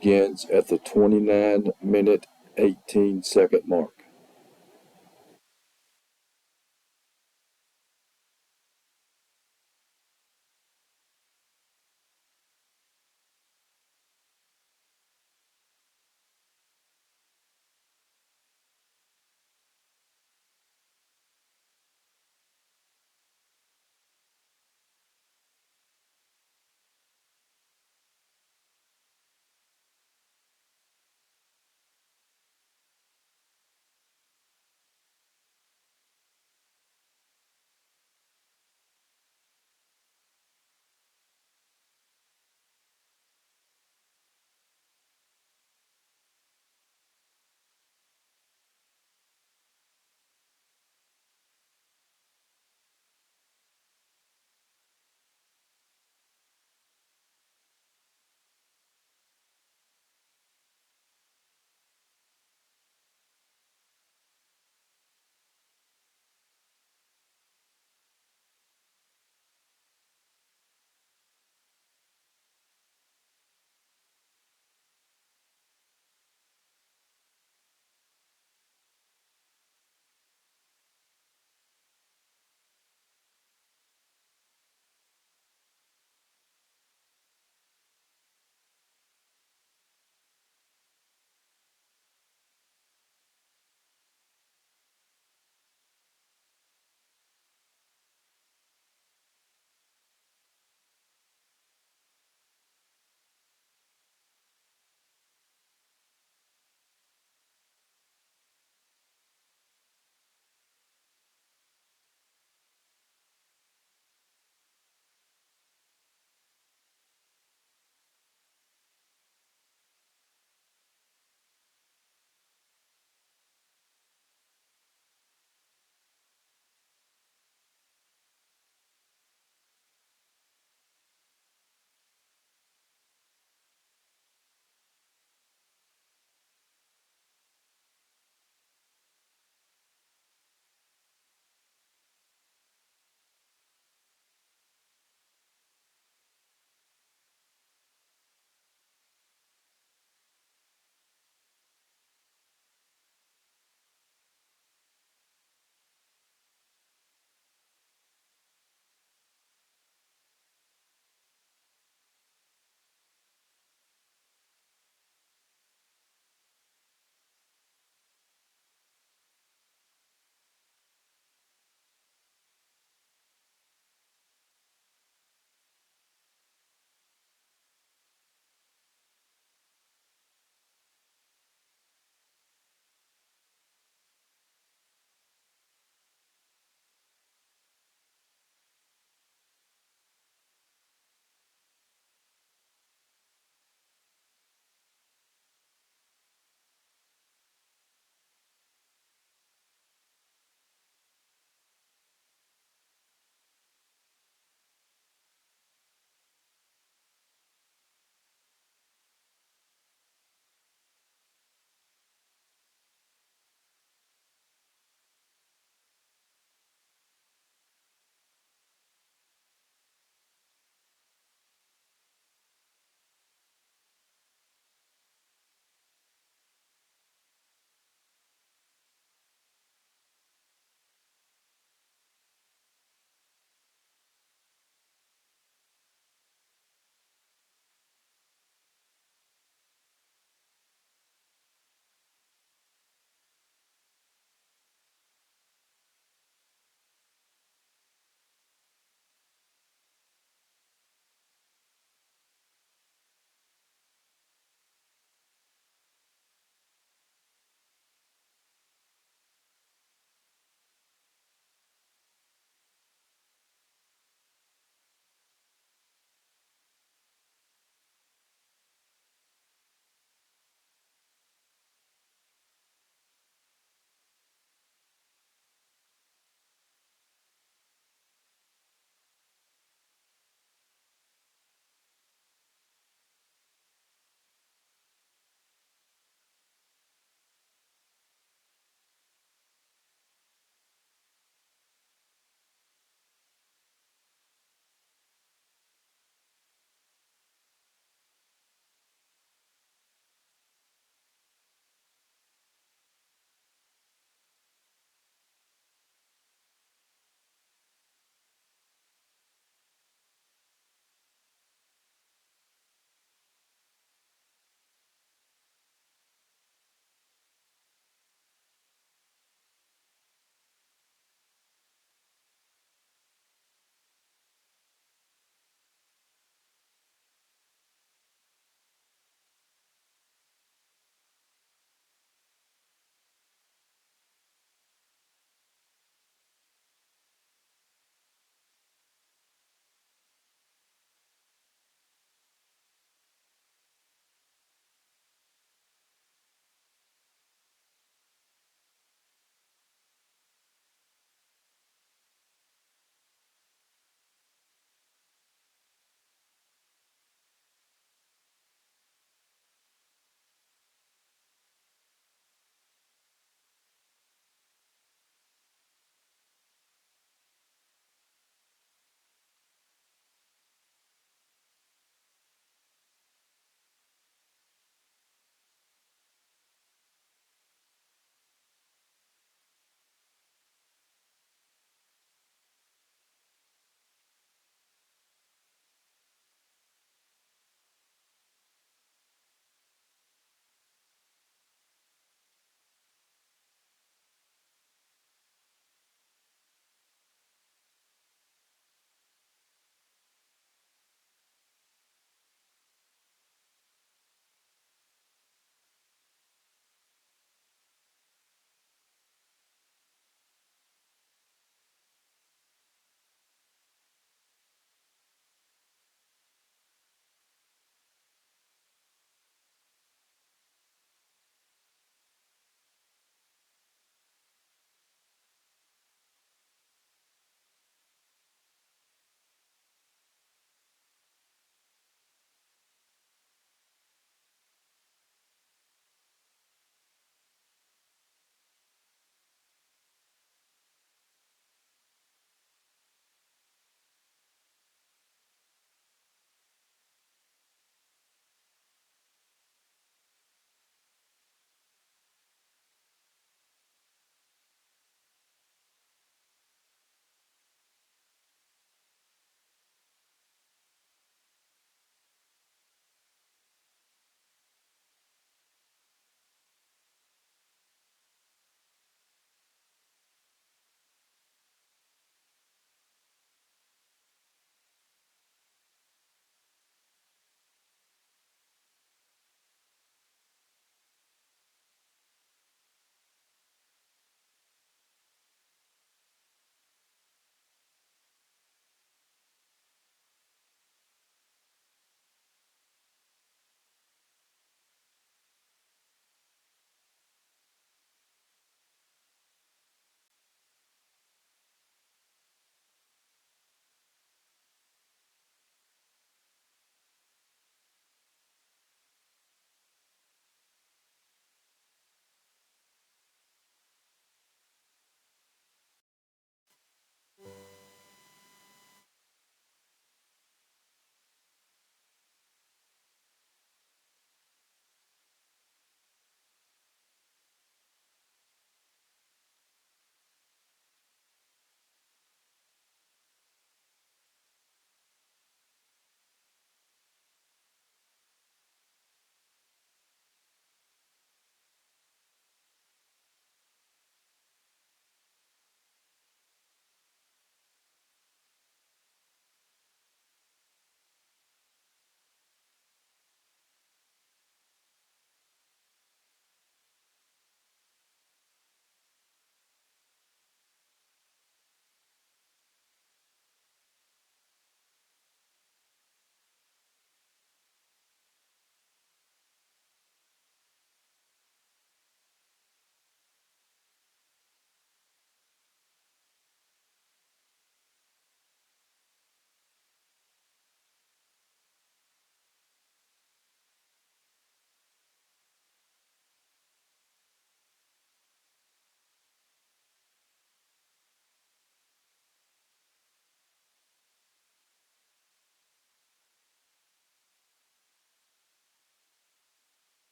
begins at the 29-minute 18-second mark.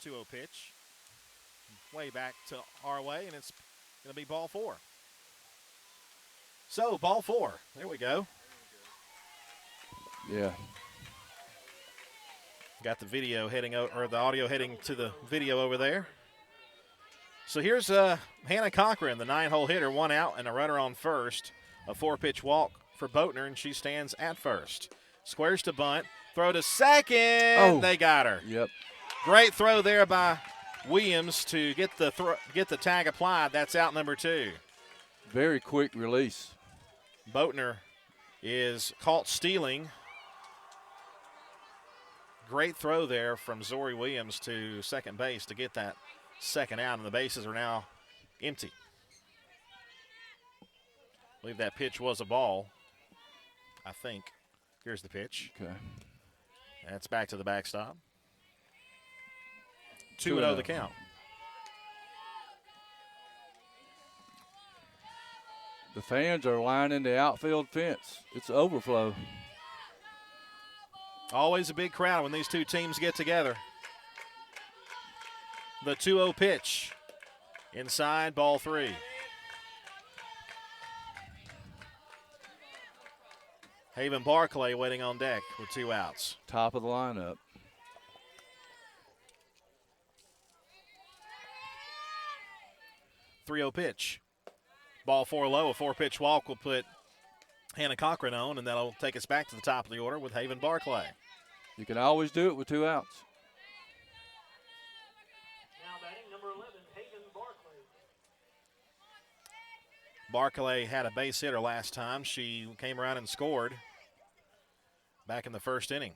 2-0 pitch. Way back to our way, and it's going to be ball 4. So, ball 4. There we go. Yeah. Got the video heading or the audio heading to the video over there. So here's Hannah Cochran, the 9-hole hitter, 1 out and a runner on first. A 4-pitch walk for Boatner, and she stands at first. Squares to bunt, throw to second. Oh. They got her. Yep. Great throw there by Williams to get the tag applied. That's out number 2. Very quick release. Boatner is caught stealing. Great throw there from Zori Williams to second base to get that second out, and the bases are now empty. I believe that pitch was a ball, I think. Here's the pitch. Okay. That's back to the backstop. 2-0 the count. The fans are lining the outfield fence. It's overflow. Always a big crowd when these two teams get together. The 2-0 pitch. Inside, ball 3. Haven Barclay waiting on deck with 2 outs. Top of the lineup. .30 pitch. Ball 4 low. A 4-pitch walk will put Hannah Cochran on, and that'll take us back to the top of the order with Haven Barclay. You can always do it with 2 outs. Now batting number 11, Haven Barclay. Barclay had a base hitter last time. She came around and scored back in the first inning.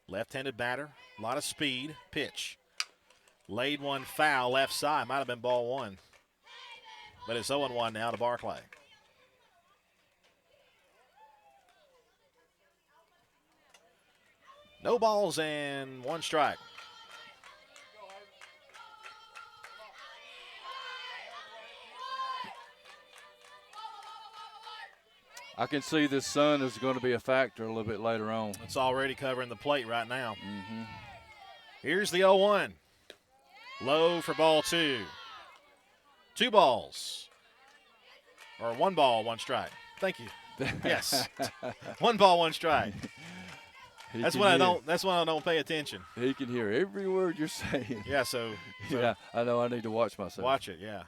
Left-handed batter, a lot of speed. Pitch. Laid one foul left side. Might have been ball 1. But it's 0-1 now to Barclay. No balls and 1 strike. I can see this sun is going to be a factor a little bit later on. It's already covering the plate right now. Mm-hmm. Here's the 0-1. Low for ball 2. 2 balls. Or 1 ball, 1 strike. Thank you. Yes. 1 ball, 1 strike. That's when I don't pay attention. He can hear every word you're saying. Yeah, so yeah, I know I need to watch myself. Watch it, yeah.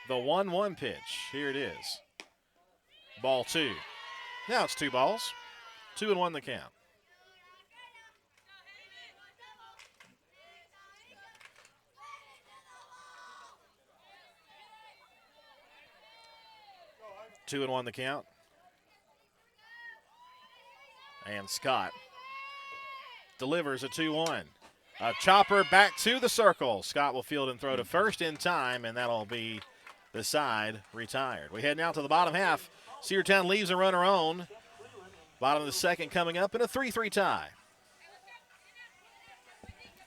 The 1-1 pitch. Here it is. Ball 2. Now it's 2 balls. 2-1 the count. Two and 1 the count. And Scott delivers a 2-1. A chopper back to the circle. Scott will field and throw to first in time, and that'll be the side retired. We head now to the bottom half. Cedartown leaves a runner on. Bottom of the second coming up in a 3-3 tie.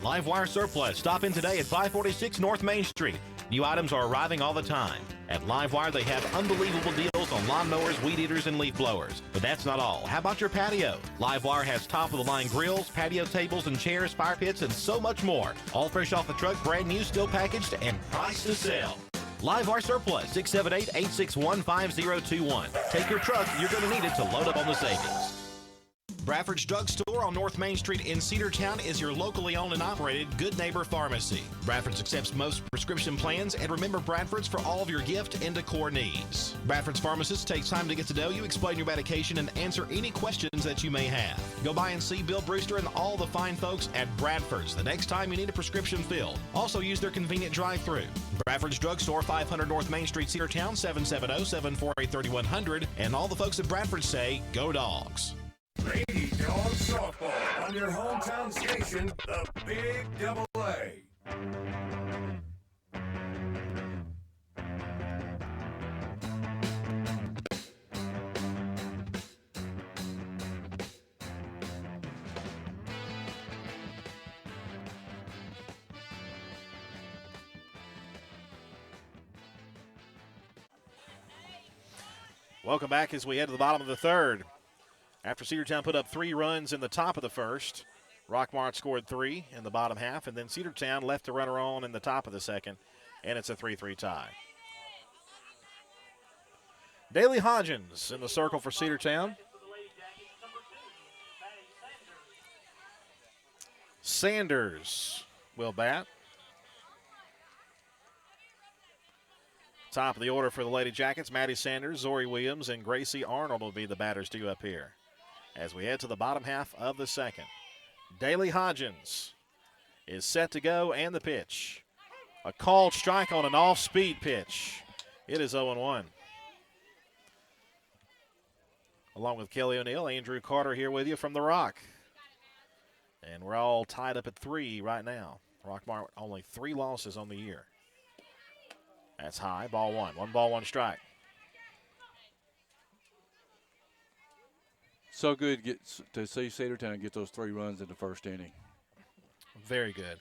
Livewire Surplus. Stop in today at 546 North Main Street. New items are arriving all the time. At Livewire, they have unbelievable deals on lawnmowers, weed eaters, and leaf blowers. But that's not all. How about your patio? Livewire has top-of-the-line grills, patio tables and chairs, fire pits, and so much more. All fresh off the truck, brand new, still packaged, and priced to sell. Livewire Surplus, 678-861-5021. Take your truck. You're going to need it to load up on the savings. Bradford's Drug Store on North Main Street in Cedartown is your locally owned and operated Good Neighbor Pharmacy. Bradford's accepts most prescription plans, and remember Bradford's for all of your gift and decor needs. Bradford's pharmacist takes time to get to know you, explain your medication, and answer any questions that you may have. Go by and see Bill Brewster and all the fine folks at Bradford's the next time you need a prescription filled. Also use their convenient drive-thru. Bradford's Drug Store, 500 North Main Street, Cedartown, 770-748-3100. And all the folks at Bradford say, go Dogs. Lady Dog Softball on your hometown station, the Big Double A. Welcome back as we head to the bottom of the third. After Cedartown put up 3 runs in the top of the first, Rockmart scored 3 in the bottom half, and then Cedartown left a runner on in the top of the second, and it's a 3-3 tie. Daley Hodgins in the circle for Cedartown. Sanders will bat. Top of the order for the Lady Jackets, Maddie Sanders, Zori Williams, and Gracie Arnold will be the batters due up here. As we head to the bottom half of the second, Daley Hodgins is set to go, and the pitch. A called strike on an off-speed pitch. It is 0-1. Along with Kelly O'Neill, Andrew Carter here with you from the Rock. And we're all tied up at 3 right now. Rockmart only 3 losses on the year. That's high, ball 1. 1 ball, 1 strike. So good to see Cedartown get those 3 runs in the first inning. Very good.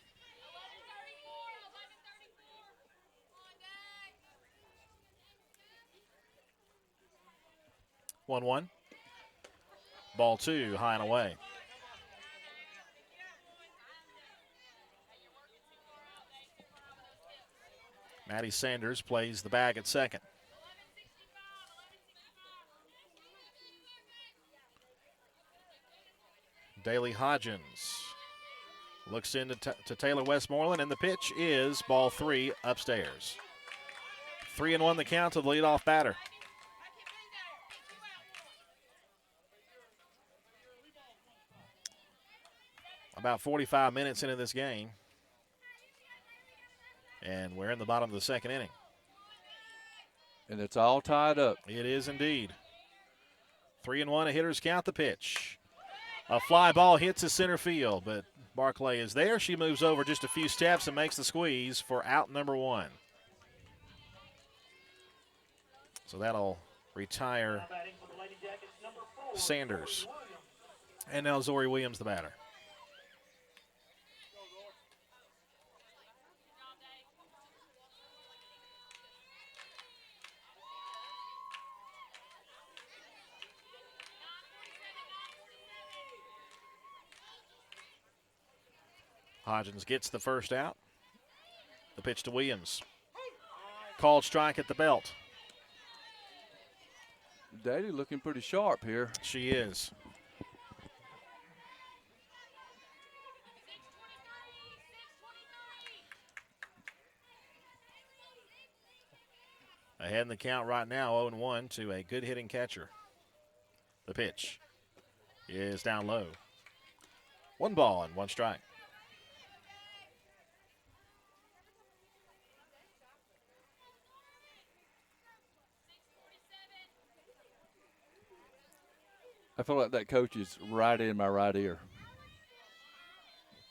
One. Ball 2, high and away. Maddie Sanders plays the bag at second. Daley Hodgins looks into to Taylor Westmoreland, and the pitch is ball 3 upstairs. 3-1 the count to the leadoff batter. About 45 minutes into this game, and we're in the bottom of the second inning. And it's all tied up. It is indeed. 3-1, a hitter's count. The pitch. A fly ball hits the center field, but Barclay is there. She moves over just a few steps and makes the squeeze for out number 1. So that'll retire Sanders. And now Zori Williams, the batter. Hodgins gets the first out. The pitch to Williams. Called strike at the belt. Daley looking pretty sharp here. She is. Ahead in the count right now, 0-1 to a good hitting catcher. The pitch is down low. 1 ball and 1 strike. I feel like that coach is right in my right ear.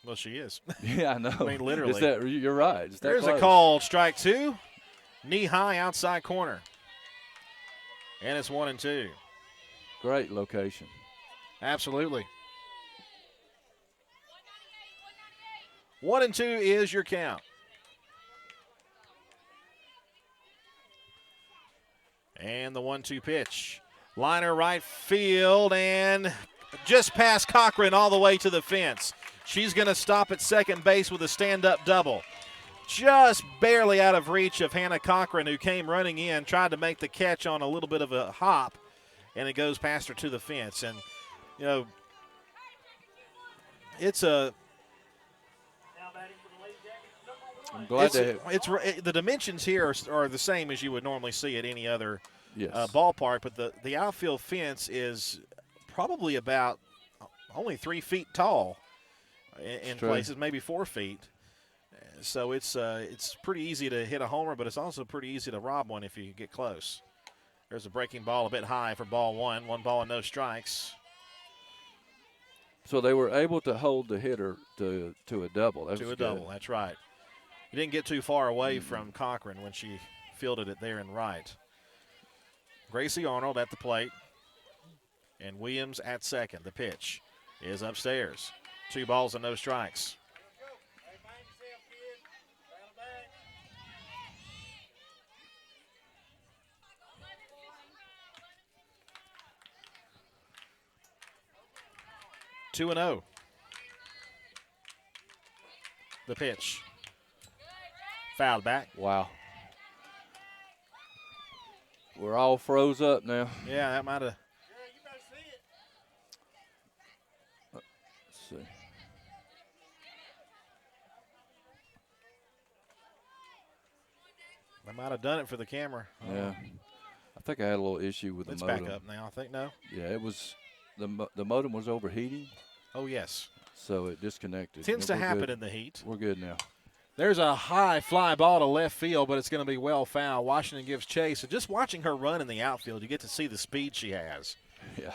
Well, she is. Yeah, I know. I mean, literally. It's that, you're right. It's that There's close. a call, strike 2. Knee high outside corner. And it's 1-2. Great location. Absolutely. 1-2 is your count. And the 1-2 pitch. Liner right field and just past Cochran all the way to the fence. She's going to stop at second base with a stand-up double. Just barely out of reach of Hannah Cochran, who came running in, tried to make the catch on a little bit of a hop, and it goes past her to the fence. And, you know, it's a I'm glad the dimensions here are the same as you would normally see at any other yes. ballpark, but the outfield fence is probably about only 3 feet tall in places, maybe 4 feet. So it's pretty easy to hit a homer, but it's also pretty easy to rob one if you get close. There's a breaking ball a bit high for ball 1. 1 ball and no strikes. So they were able to hold the hitter to a double. Double, that's right. He didn't get too far away from Cochran when she fielded it there in right. Gracie Arnold at the plate, and Williams at second. The pitch is upstairs. 2 balls and no strikes. Two and 0. The pitch. Fouled back. Wow. We're all froze up now. Yeah, that might have. Let's see. That might have done it for the camera. Yeah. I think I had a little issue with It's the modem. back up now, I think, no? Yeah, it was the modem was overheating, Oh, yes. so it disconnected. Tends But to we're happen good. in the heat. We're good now. There's a high fly ball to left field, but it's going to be well fouled. Washington gives chase. And just watching her run in the outfield, you get to see the speed she has. Yeah.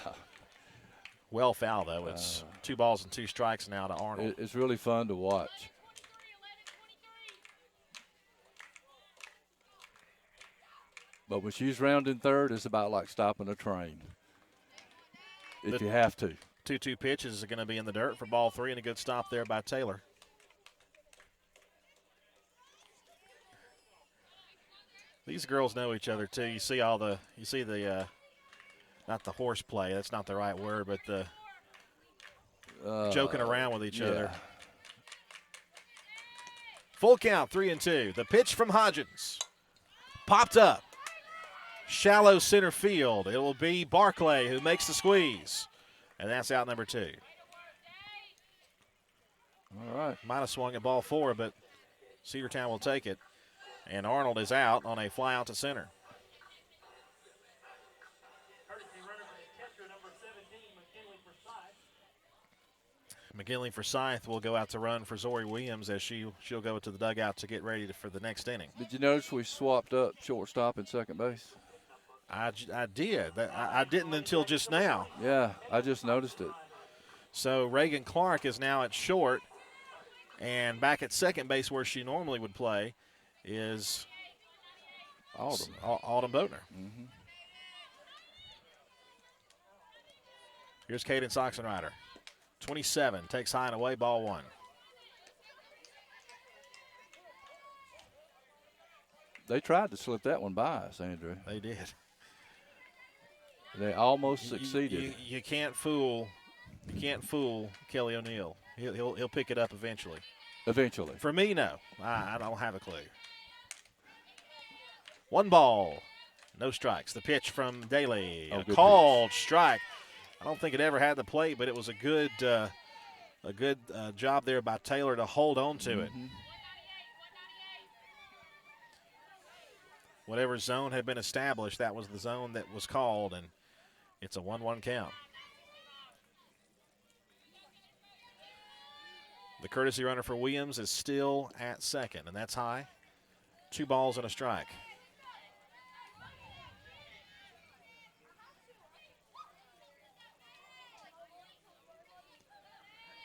Well foul, though. It's 2 balls and 2 strikes now to Arnold. It's really fun to watch. But when she's rounding third, it's about like stopping a train. If you have to. 2-2 pitch is going to be in the dirt for ball 3, and a good stop there by Taylor. These girls know each other too. You see the not the horseplay. That's not the right word, but the joking around with each other. Full count, 3-2. The pitch from Hodgins. Popped up. Shallow center field. It will be Barclay who makes the squeeze. And that's out number 2. All right. Might have swung at ball 4, but Cedartown will take it. And Arnold is out on a fly out to center. Courtesy runner for the catcher, number 17, McKinley Forsyth. McGinley Forsyth will go out to run for Zori Williams as she'll go to the dugout to get ready for the next inning. Did you notice we swapped up shortstop and second base? I did. I didn't until just now. Yeah, I just noticed it. So Reagan Clark is now at short, and back at second base where she normally would play is Autumn Boatner. Mm-hmm. Here's Cadence Oxenrider. 27, takes high and away, ball 1. They tried to slip that one by us, Andrew. They did. They almost succeeded. You can't fool Kelly O'Neill. He'll pick it up eventually. Eventually. For me, no. I don't have a clue. 1 ball, no strikes. The pitch from Daly, a good called strike. I don't think it ever had the plate, but it was a good job there by Taylor to hold on to it. Whatever zone had been established, that was the zone that was called, and it's a 1-1 count. The courtesy runner for Williams is still at second, and that's high. 2 balls and a strike.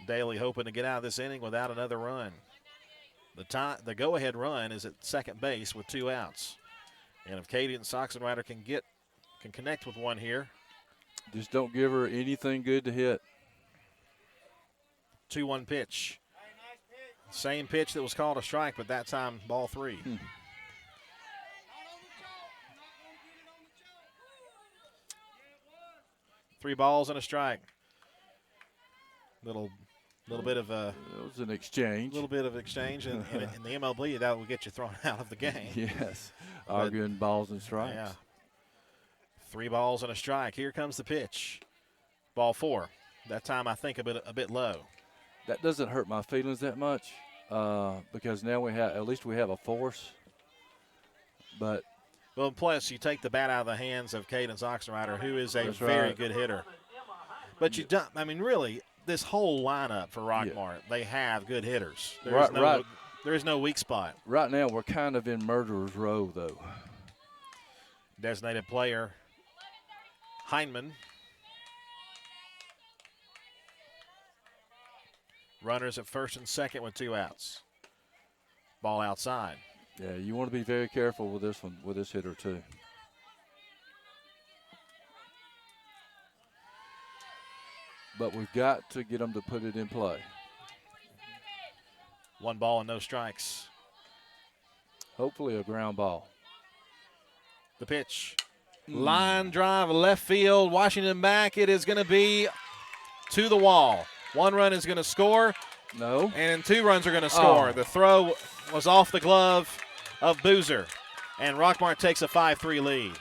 Daly hoping to get out of this inning without another run. The go-ahead run is at second base with 2 outs. And if Cadence Oxenrider can connect with one here. Just don't give her anything good to hit. 2-1 pitch. Same pitch that was called a strike, but that time ball 3. 3 balls and a strike. Little bit of a. It was an exchange. Little bit of exchange, and in the MLB, that will get you thrown out of the game. Yes, arguing balls and strikes. Yeah. 3 balls and a strike. Here comes the pitch. Ball 4. That time I think a bit low. That doesn't hurt my feelings that much because now at least we have a force. But well, plus you take the bat out of the hands of Cadence Oxenrider, who is a That's very right. good hitter. But you don't. I mean, really, this whole lineup for Rockmart, they have good hitters. There is no weak spot. Right now we're kind of in murderer's row, though. Designated player Heineman. Runners at first and second with 2 outs. Ball outside. Yeah, you want to be very careful with this one, with this hitter too. But we've got to get them to put it in play. 1 ball and no strikes. Hopefully a ground ball. The pitch. Line drive, left field. Washington back. It is going to be to the wall. 1 run is going to score, No. And 2 runs are going to score. Oh. The throw was off the glove of Boozer. And Rockmart takes a 5-3 lead.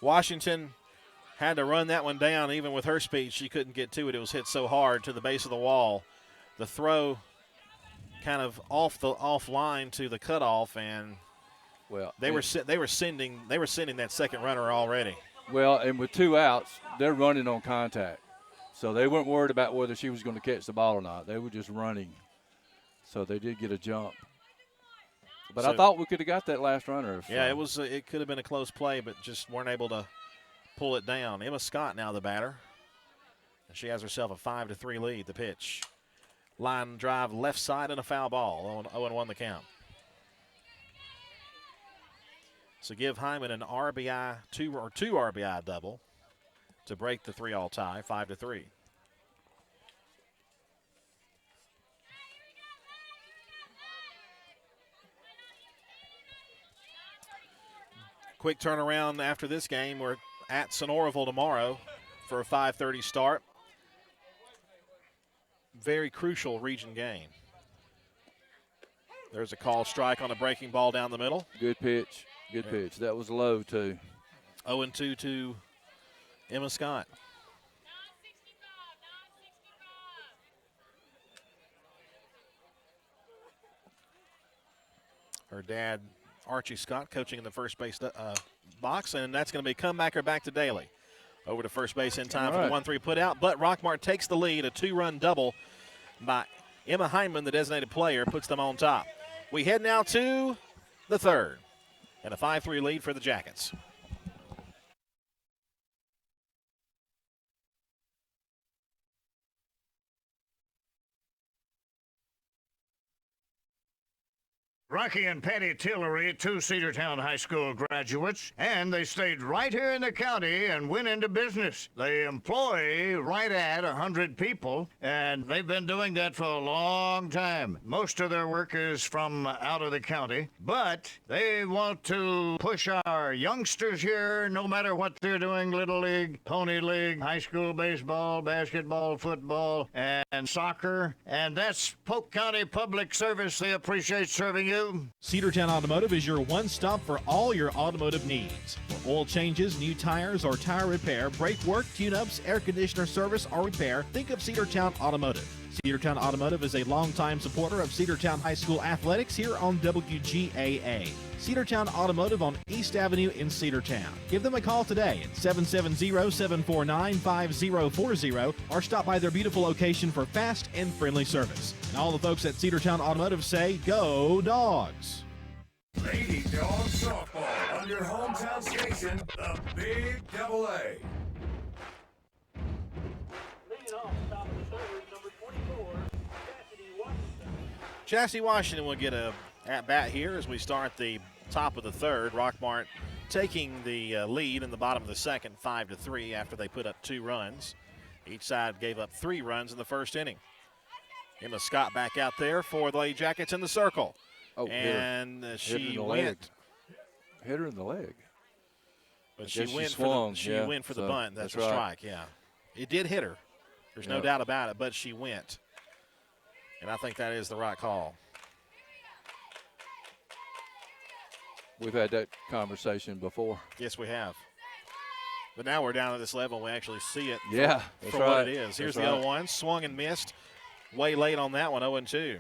Washington had to run that one down. Even with her speed, she couldn't get to it. It was hit so hard to the base of the wall. The throw kind of off line to the cutoff, and Well, they were sending that second runner already. Well, and with 2 outs, they're running on contact. So they weren't worried about whether she was going to catch the ball or not. They were just running. So they did get a jump. But I thought we could have got that last runner. Yeah, it could have been a close play, but just weren't able to pull it down. Emma Scott now the batter. And she has herself a 5-3 lead. The pitch. Line drive left side and a foul ball. 0-1 the count. So give Hyman an RBI, two RBI double to break the 3-all tie, 5-3. Quick turnaround after this game. We're at Sonoraville tomorrow for a 5:30 start. Very crucial region game. There's a call strike on a breaking ball down the middle. Good pitch. Good pitch. That was low, too. 0-2 to Emma Scott. Her dad, Archie Scott, coaching in the first base box, and that's going to be comebacker back to Daly. Over to first base in time for the 1-3 put out, but Rockmart takes the lead. A 2-run double by Emma Hyman, the designated player, puts them on top. We head now to the third, and a 5-3 lead for the Jackets. Rocky and Patty Tillery, 2 Cedartown High School graduates, and they stayed right here in the county and went into business. They employ right at 100 people, and they've been doing that for a long time. Most of their work is from out of the county, but they want to push our youngsters here, no matter what they're doing, Little League, Pony League, high school baseball, basketball, football, and soccer, and that's Polk County Public Service. They appreciate serving you. Cedartown Automotive is your one-stop for all your automotive needs. For oil changes, new tires, or tire repair, brake work, tune-ups, air conditioner service, or repair, think of Cedartown Automotive. Cedartown Automotive is a longtime supporter of Cedartown High School athletics here on WGAA. Cedartown Automotive on East Avenue in Cedartown. Give them a call today at 770-749-5040 or stop by their beautiful location for fast and friendly service. And all the folks at Cedartown Automotive say, go Dogs! Lady Dog Softball on your hometown station, the Big Double A. Leading off, top of the third, number 24, Cassidy Washington. Chastity Washington will get a at-bat here as we start the top of the third. Rockmart taking the lead in the bottom of the second, 5-3, after they put up 2 runs. Each side gave up 3 runs in the first inning. Emma Scott back out there for the Lady Jackets in the circle. Oh, and she went. Hit her in the leg. But she went swung, for the bunt. That's a strike, yeah. It did hit her. There's no doubt about it, but she went. And I think that is the right call. We've had that conversation before. Yes, we have. But now we're down at this level. We actually see it for what it is. Here's the 0-1. Swung and missed. Way late on that one, 0-2.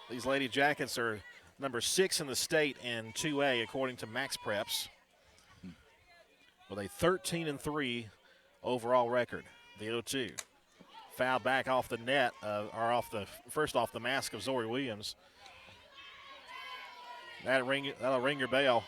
These Lady Jackets are number 6 in the state in 2A, according to Max Preps, with a 13-3 overall record. The 0-2. Foul back off the net, or first off the mask of Zori Williams. That'll ring your bell.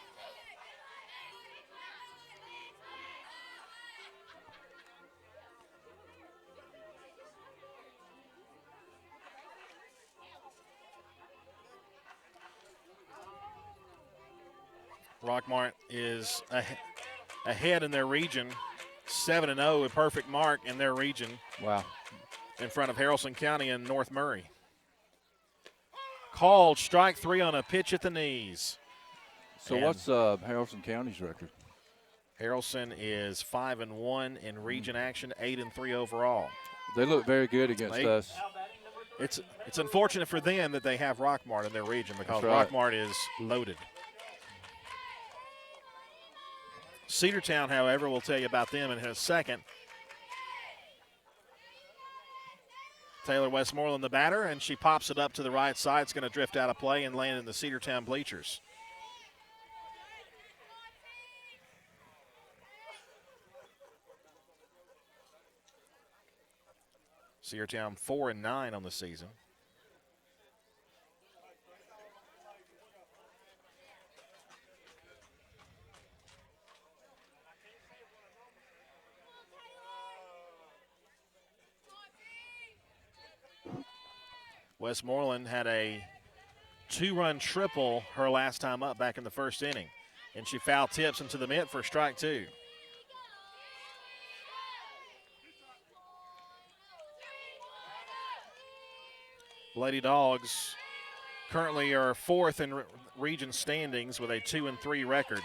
Rockmart is ahead in their region, 7-0, a perfect mark in their region. Wow. In front of Haralson County and North Murray. Called strike 3 on a pitch at the knees. So And what's Haralson County's record? Haralson is 5-1 in region action, 8-3 overall. They look very good against us. It's unfortunate for them that they have Rockmart in their region because That's right. Rockmart is loaded. Cedartown, however, we'll tell you about them in a second. Taylor Westmoreland, the batter, and she pops it up to the right side. It's going to drift out of play and land in the Cedartown bleachers. Cedartown 4-9 on the season. Westmoreland had a 2-run triple her last time up back in the first inning, and she foul tips into the mitt for strike 2. Lady Dogs currently are 4th in region standings with a 2-3 record,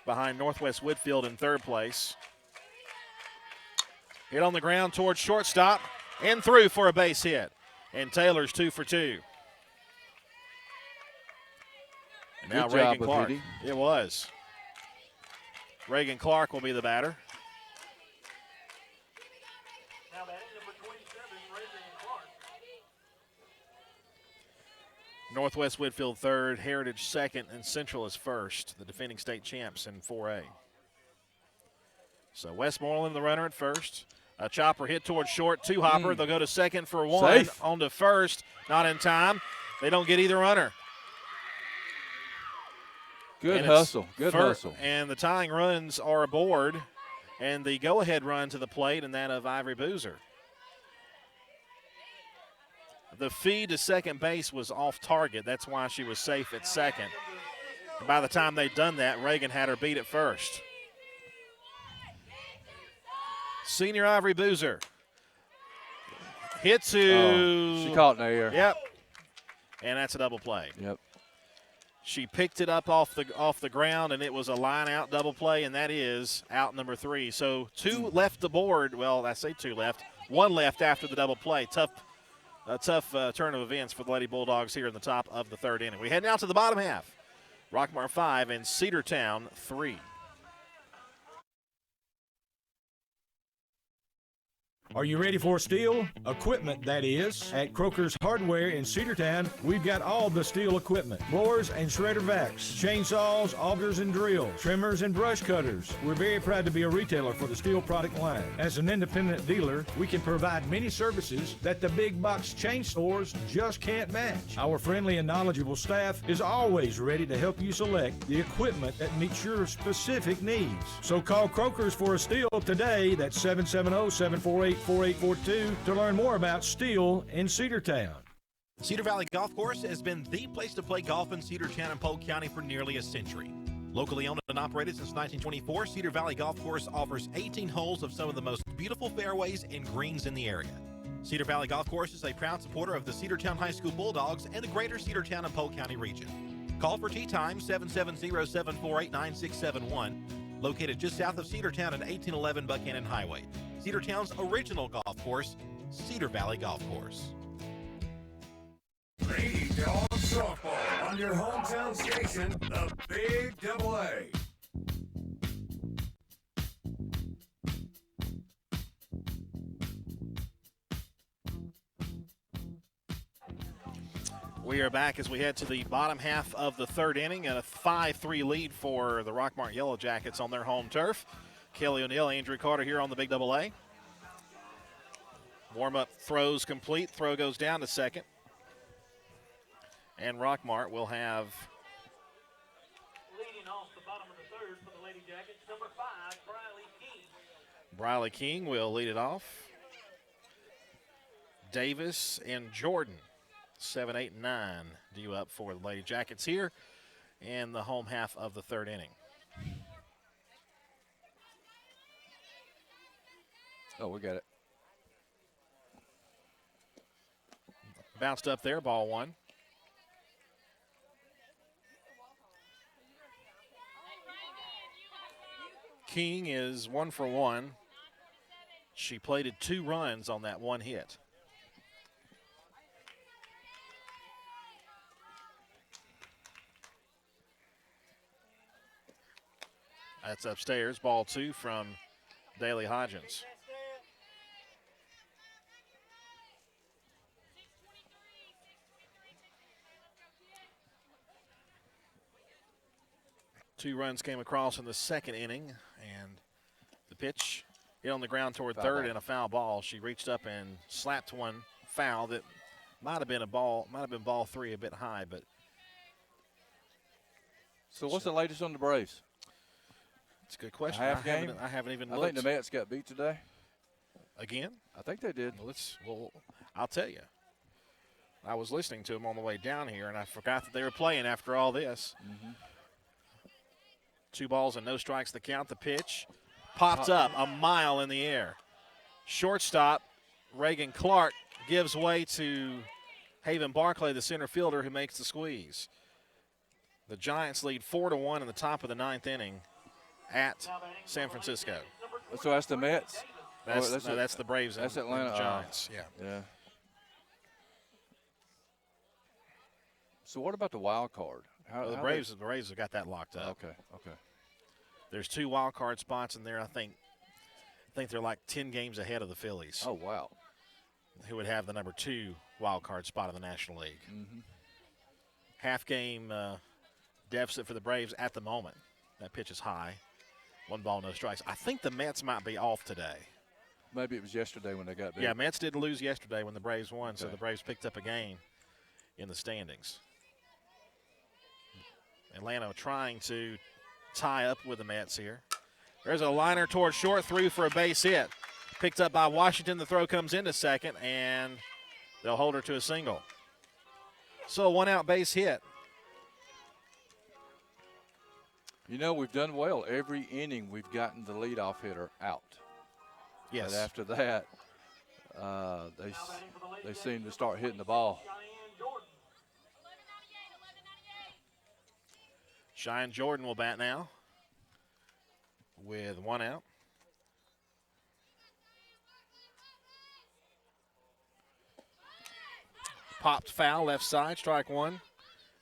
behind Northwest Whitfield in 3rd place. Hit on the ground towards shortstop and through for a base hit. And Taylor's 2 for 2. And now Good Reagan job, Clark. Aviti. It was. Reagan Clark will be the batter. Now batting number 27, Reagan Clark. Northwest Whitfield 3rd, Heritage 2nd, and Central is 1st, the defending state champs in 4A. So Westmoreland, the runner at first. A chopper hit towards short, 2-hopper. They'll go to 2nd for 1. Safe. On to 1st, not in time. They don't get either runner. Good And hustle. Good hustle. And the tying runs are aboard, and the go-ahead run to the plate, and that of Ivory Boozer. The feed to second base was off target. That's why she was safe at 2nd. By the time they'd done that, Reagan had her beat at 1st. Senior Ivory Boozer. Hit to. She caught in the air. Yep. And that's a double play. Yep. She picked it up off the ground, and it was a line-out double play, and that is out number 3. So 2 left the board. Well, I say 2 left. 1 left after the double play. Tough turn of events for the Lady Bulldogs here in the top of the 3rd inning. We head now to the bottom half. Rockmart 5 and Cedartown 3. Are you ready for steel? Equipment, that is. At Croker's Hardware in Cedartown, we've got all the steel equipment. Blowers and shredder vacs, chainsaws, augers and drills, trimmers and brush cutters. We're very proud to be a retailer for the steel product line. As an independent dealer, we can provide many services that the big box chain stores just can't match. Our friendly and knowledgeable staff is always ready to help you select the equipment that meets your specific needs. So call Croker's for a steel today. That's 770-748-4842 to learn more about steel in Cedartown. Cedar Valley Golf Course has been the place to play golf in Cedartown and Polk County for nearly a century. Locally owned and operated since 1924, Cedar Valley Golf Course offers 18 holes of some of the most beautiful fairways and greens in the area. Cedar Valley Golf Course is a proud supporter of the Cedartown High School Bulldogs and the greater Cedartown and Polk County region. Call for tee time 770-748-9671, located just south of Cedartown at 1811 Buchanan Highway. Cedartown's original golf course, Cedar Valley Golf Course. Lady Dogs Softball on your hometown station, the Big Double A. We are back as we head to the bottom half of the 3rd inning, and a 5-3 lead for the Rockmart Yellow Jackets on their home turf. Kelly O'Neill, Andrew Carter here on the Big Double A. Warm-up throws complete. Throw goes down to 2nd. And Rockmart will have Leading off the bottom of the 3rd for the Lady Jackets, number 5, Briley King. Briley King will lead it off. Davis and Jordan, 7, 8, and 9 due up for the Lady Jackets here in the home half of the 3rd inning. Oh, we got it. Bounced up there, ball 1. King is 1 for 1. She plated 2 runs on that one hit. That's upstairs. Ball 2 from Daly Hodgins. Two runs came across in the second inning, and the pitch hit on the ground toward Foul third ball. and a foul ball. She reached up and slapped one foul that might have been ball 3 a bit high, but. So what's the latest on the Braves? It's a good question. Half game? I haven't even I looked. think the Mets got beat today. Again? I think they did. Well, I'll tell you. I was listening to them on the way down here, and I forgot that they were playing after all this. Mm-hmm. 2 balls and no strikes to count. The pitch popped up a mile in the air. Shortstop Reagan Clark gives way to Haven Barclay, the center fielder, who makes the squeeze. The Giants lead 4-1 in the top of the 9th inning at San Francisco. So that's the Mets? That's the Braves. That's and Atlanta. the Giants. Yeah. So what about the wild card? The Braves have got that locked up. Okay. There's 2 wild card spots in there. I think they're like 10 games ahead of the Phillies. Oh, wow. Who would have the number 2 wild card spot in the National League. Mm-hmm. Half game deficit for the Braves at the moment. That pitch is high. 1 ball, no strikes. I think the Mets might be off today. Maybe it was yesterday when they got beat. Yeah, Mets did lose yesterday when the Braves won, so Okay. the Braves picked up a game in the standings. Atlanta trying to tie up with the Mets here. There's a liner toward short, through for a base hit. Picked up by Washington. The throw comes into second, and they'll hold her to a single. So a 1-out base hit. You know, we've done well. Every inning we've gotten the leadoff hitter out. Yes. But after that, they seem to start hitting the ball. Cheyenne Jordan will bat now with 1 out. Popped foul, left side, strike 1.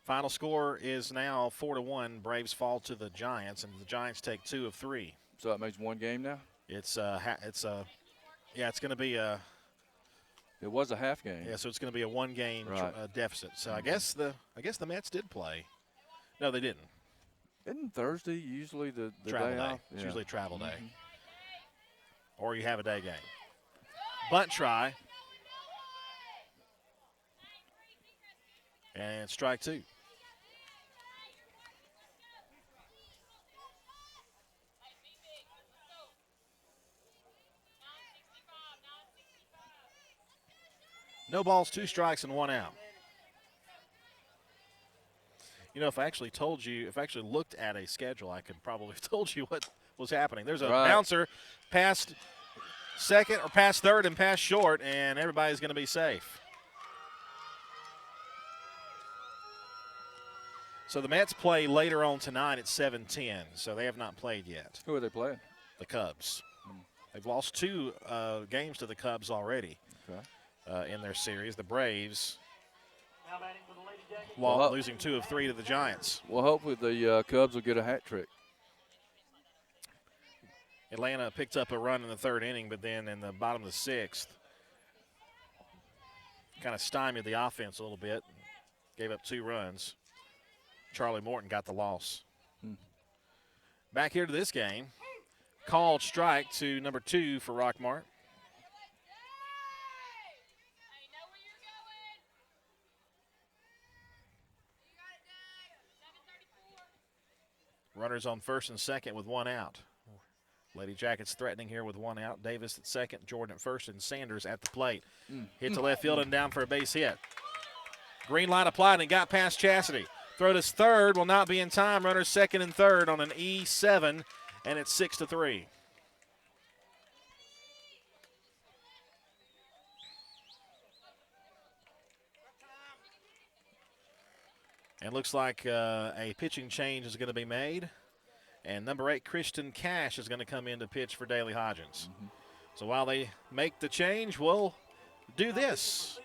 Final score is now 4-1. Braves fall to the Giants, and the Giants take 2 of 3. So that makes 1 game now? It's going to be a. It was a half game. Yeah, so it's going to be a 1-game Right. deficit. So I guess the Mets did play. No, they didn't. Isn't Thursday usually the Travel day day. off? It's Yeah. usually travel day. Or you have a day game. Bunt try. And strike 2. No balls, 2 strikes, and 1 out. You know, if I actually looked at a schedule, I could probably have told you what was happening. There's a bouncer past second or past third and past short, and everybody's going to be safe. So the Mets play later on tonight at 7:10, so they have not played yet. Who are they playing? The Cubs. They've lost 2 games to the Cubs already in their series. The Braves losing 2 of 3 to the Giants. Well, hopefully the Cubs will get a hat trick. Atlanta picked up a run in the 3rd inning, but then in the bottom of the 6th, kind of stymied the offense a little bit, gave up 2 runs. Charlie Morton got the loss. Back here to this game, called strike to number 2 for Rockmart. Runners on first and second with 1 out. Lady Jackets threatening here with 1 out. Davis at second, Jordan at first, and Sanders at the plate. Hit to left field and down for a base hit. Green light applied and got past Chastity. Throw to third will not be in time. Runners second and third on an E7, and it's 6-3. And looks like a pitching change is going to be made. And number 8, Christian Cash, is going to come in to pitch for Daley Hodgins. So while they make the change, we'll do this.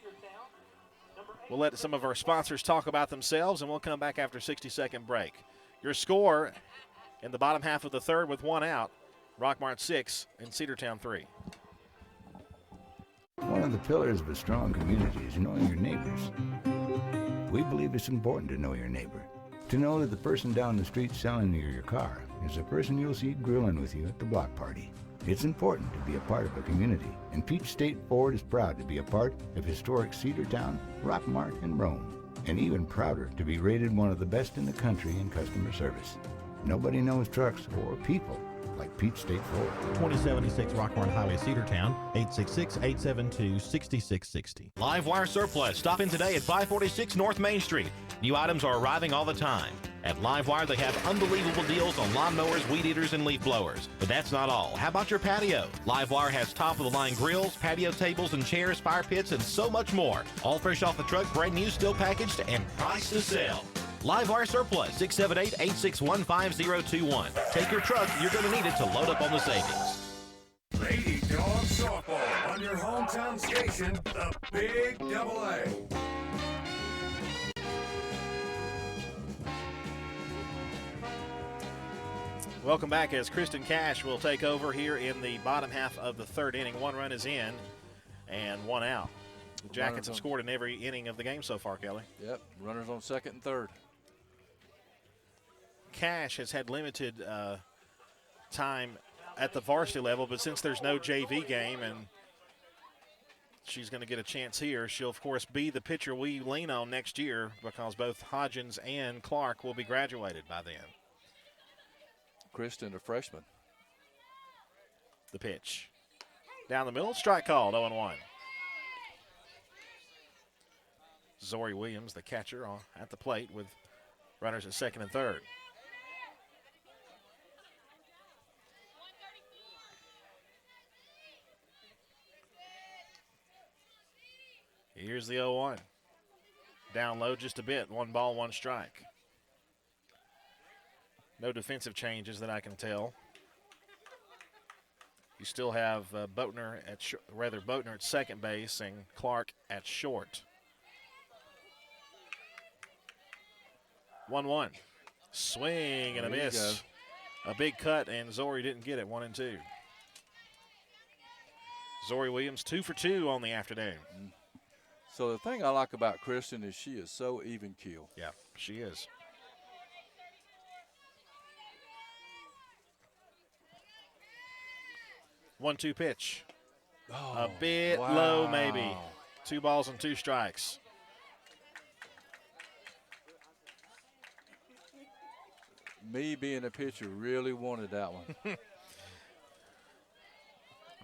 We'll let some of our sponsors talk about themselves, and we'll come back after a 60-second break. Your score in the bottom half of the third with 1 out, Rockmart 6 and Cedartown 3. One of the pillars of a strong community is knowing your neighbors. We believe it's important to know your neighbor. To know that the person down the street selling you your car is the person you'll see grilling with you at the block party. It's important to be a part of a community, and Peach State Ford is proud to be a part of historic Cedartown, Rockmart, and Rome, and even prouder to be rated one of the best in the country in customer service. Nobody knows trucks or people like Peach State Ford. 2076 Rockmart Highway, Cedartown, 866-872-6660. Livewire Surplus. Stop in today at 546 North Main Street. New items are arriving all the time. At Livewire, they have unbelievable deals on lawnmowers, weed eaters, and leaf blowers. But that's not all. How about your patio? Livewire has top-of-the-line grills, patio tables and chairs, fire pits, and so much more. All fresh off the truck, brand new, still packaged, and priced to sell. Livewire Surplus, 678-861-5021. Take your truck. You're going to need it to load up on the savings. Lady Dog Softball on your hometown station, the Big Double A. Welcome back as Kristen Cash will take over here in the bottom half of the third inning. 1 run is in and 1 out. The Jackets have scored in every inning of the game so far, Kelly. Yep, runners on second and third. Cash has had limited time at the varsity level, but since there's no JV game and she's going to get a chance here, she'll, of course, be the pitcher we lean on next year because both Hodgins and Clark will be graduated by then. Kristen, a freshman. The pitch. Down the middle, strike called, 0-1. Zori Williams, the catcher, at the plate with runners at second and third. Here's the 0-1. Down low just a bit. 1 ball, 1 strike. No defensive changes that I can tell. You still have Boatner at second base and Clark at short. 1-1. Swing and a miss. A big cut, and Zori didn't get it. 1-2. Zori Williams 2 for 2 on the afternoon. So the thing I like about Kristen is she is so even keel. Yeah, she is. One-two pitch. A bit low, maybe. 2 balls and 2 strikes. Me being a pitcher really wanted that one. I'm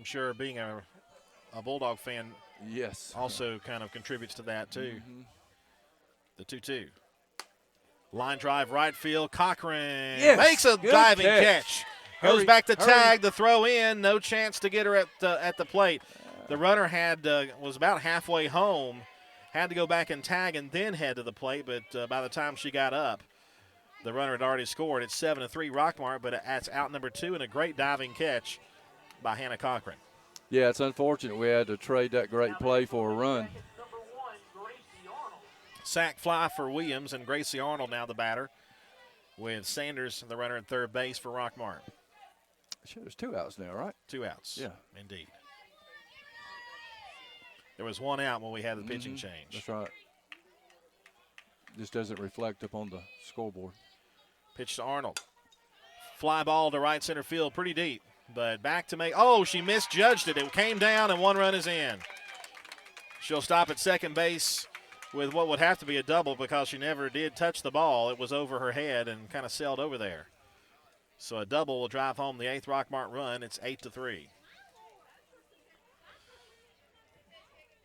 sure being a Bulldog fan yes, also kind of contributes to that too. The 2-2. Line drive right field. Cochran makes a diving catch. Goes back to tag, the throw in, no chance to get her at the plate. The runner was about halfway home, had to go back and tag and then head to the plate, but by the time she got up, the runner had already scored. It's 7-3 Rockmart, but that's out number 2 and a great diving catch by Hannah Cochran. Yeah, it's unfortunate we had to trade that great play for a run. Sack fly for Williams, and Gracie Arnold now the batter, with Sanders, the runner at third base for Rockmart. Sure, there's 2 outs now, right? 2 outs. Yeah. Indeed. There was 1 out when we had the pitching change. That's right. This doesn't reflect upon the scoreboard. Pitch to Arnold. Fly ball to right center field, pretty deep. But back to make. Oh, she misjudged it. It came down, and 1 run is in. She'll stop at second base with what would have to be a double because she never did touch the ball. It was over her head and kind of sailed over there. So a double will drive home the 8th Rockmart run. It's 8-3.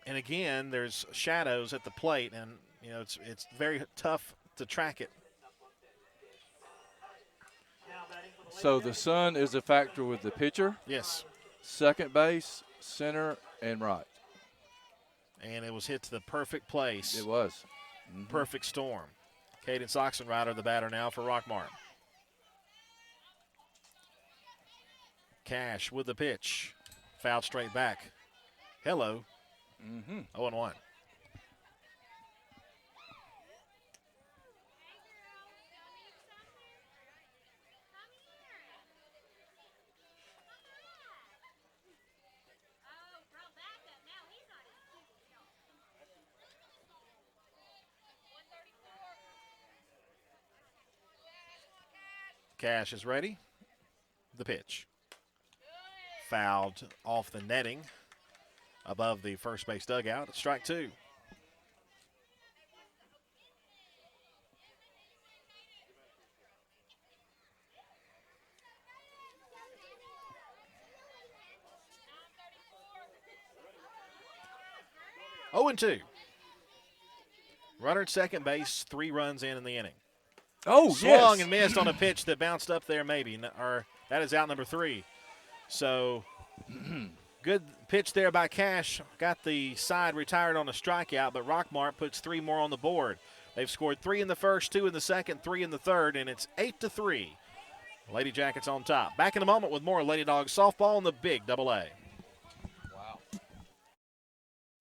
And again, there's shadows at the plate, and it's very tough to track it. So the sun is a factor with the pitcher. Yes. Second base, center, and right. And it was hit to the perfect place. It was. Perfect storm. Cadence Oxenrider, the batter now for Rockmart. Cash with the pitch. Fouled straight back. Hello. 0-1. Cash is ready. The pitch. Fouled off the netting above the first base dugout. Strike two. Oh, and 2. Runner at second base, 3 runs in the inning. Oh, Swung yes. and missed on a pitch that bounced up there maybe, or that is out number 3. So good pitch there by Cash. Got the side retired on a strikeout, but Rockmart puts 3 more on the board. They've scored 3 in the first, 2 in the second, 3 in the third, and it's 8-3. Lady Jackets on top. Back in a moment with more Lady Dogs softball in the Big AA.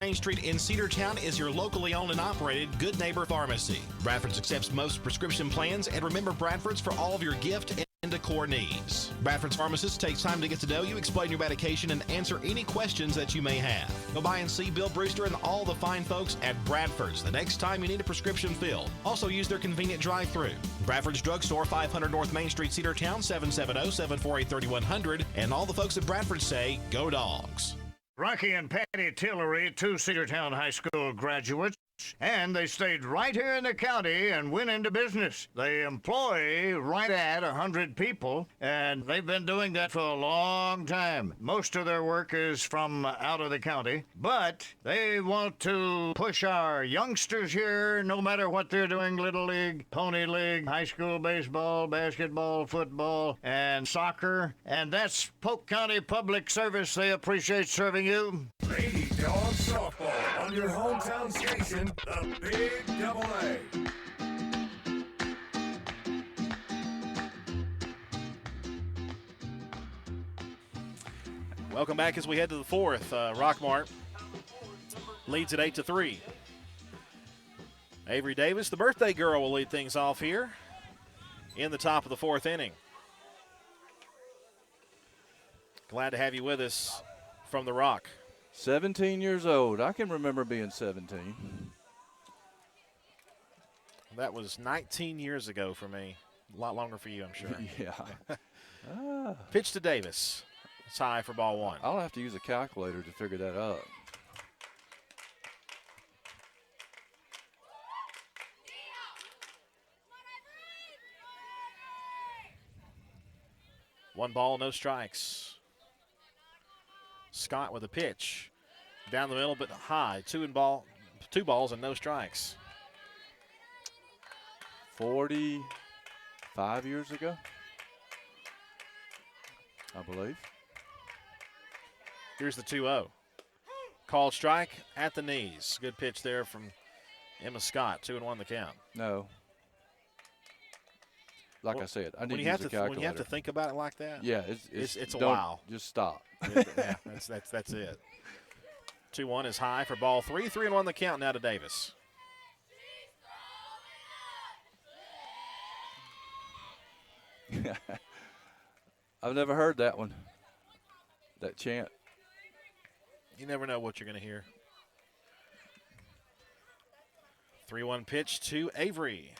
Main Street in Cedartown is your locally owned and operated Good Neighbor Pharmacy. Bradford's accepts most prescription plans, and remember Bradford's for all of your gift and decor needs. Bradford's pharmacist takes time to get to know you, explain your medication, and answer any questions that you may have. Go by and see Bill Brewster and all the fine folks at Bradford's the next time you need a prescription filled. Also use their convenient drive-thru. Bradford's Drugstore, 500 North Main Street, Cedartown, 770-748-3100. And all the folks at Bradford say, go Dogs. Rocky and Patty Tillery, 2 Cedartown High School graduates, and they stayed right here in the county and went into business. They employ right at 100 people, and they've been doing that for a long time. Most of their work is from out of the county, but they want to push our youngsters here, no matter what they're doing, Little League, Pony League, high school baseball, basketball, football, and soccer, and that's Polk County Public Service. They appreciate serving you. Lady Dogs softball on your hometown station, the Big AA. Welcome back as we head to the 4th. Rockmart leads at 8-3. Avery Davis, the birthday girl, will lead things off here in the top of the 4th inning. Glad to have you with us from the Rock. 17 years old. I can remember being 17. That was 19 years ago for me. A lot longer for you, I'm sure. Yeah. Pitch to Davis. It's high for ball 1. I'll have to use a calculator to figure that out. One ball, no strikes. Scott with a pitch. Down the middle, but high. 2 balls and no strikes. 45 years ago, I believe. Here's the 2-0. Called strike at the knees. Good pitch there from Emma Scott. 2-1 the count. No. Like I said, I need to use a calculator. When you have to think about it like that, yeah, it's a while. Just stop. Yeah, that's it. 2-1 is high for ball 3. 3-1 the count now to Davis. I've never heard that one. That chant. You never know what you're going to hear. 3-1 pitch to Avery.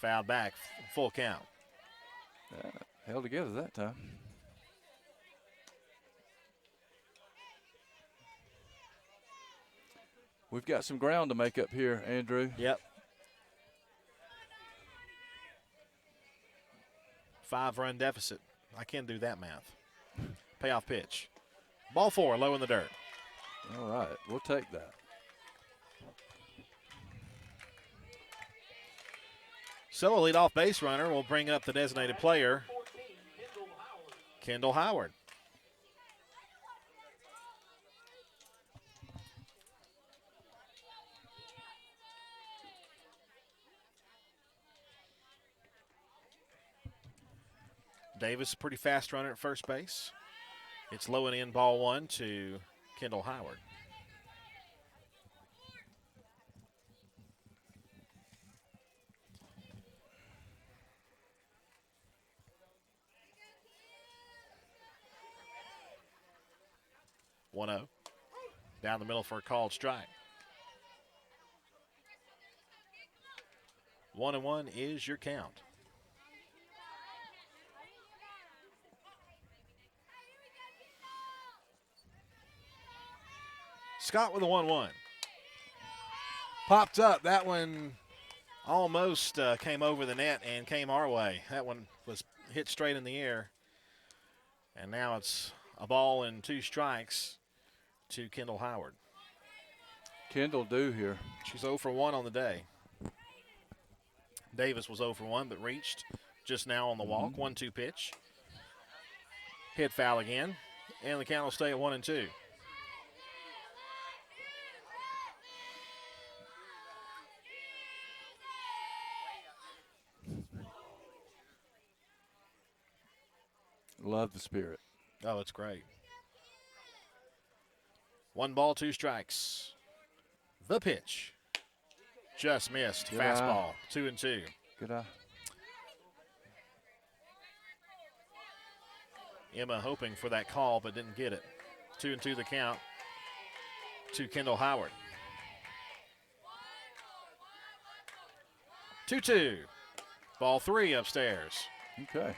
Fouled back, full count. Held together that time. We've got some ground to make up here, Andrew. Yep. 5-run deficit. I can do that math. Payoff pitch. Ball 4, low in the dirt. All right, we'll take that. So a leadoff base runner will bring up the designated player, Kendall Howard. Davis, pretty fast runner at first base. It's low and in, ball one to Kendall Howard. One zero. Down the middle for a called strike. 1-1 is your count. Scott with a 1-1. Popped up. That one almost came over the net and came our way. That one was hit straight in the air. And now it's a ball and 2 strikes to Kendall Howard. Kendall due here. She's 0 for 1 on the day. Davis was 0 for 1, but reached just now on the walk. 1-2 pitch. Hit foul again. And the count will stay at 1-2. Love the spirit. Oh, it's great. 1 ball, 2 strikes. The pitch. Just missed. Good Fastball. eye. 2-2. Good eye. Emma hoping for that call, but didn't get it. 2-2 the count to Kendall Howard. 2-2. Ball 3 upstairs. Okay.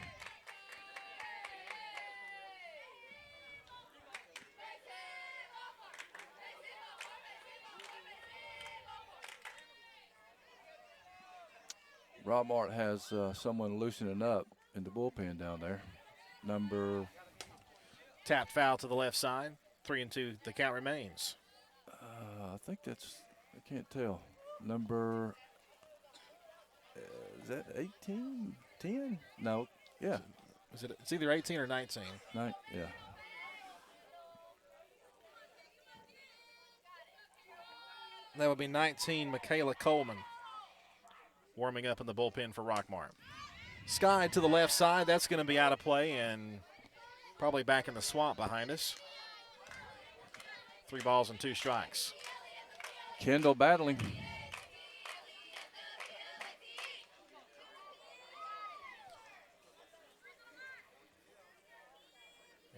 Rockmart has someone loosening up in the bullpen down there. Number. Tapped foul to the left side. 3-2 the count remains. I think that's, I can't tell. Number, is that 18? 10? No, yeah. It's either 18 or 19. Yeah. That would be 19, Michaela Coleman, warming up in the bullpen for Rockmart. Sky to the left side. That's going to be out of play and probably back in the swamp behind us. 3 balls and 2 strikes. Kendall battling.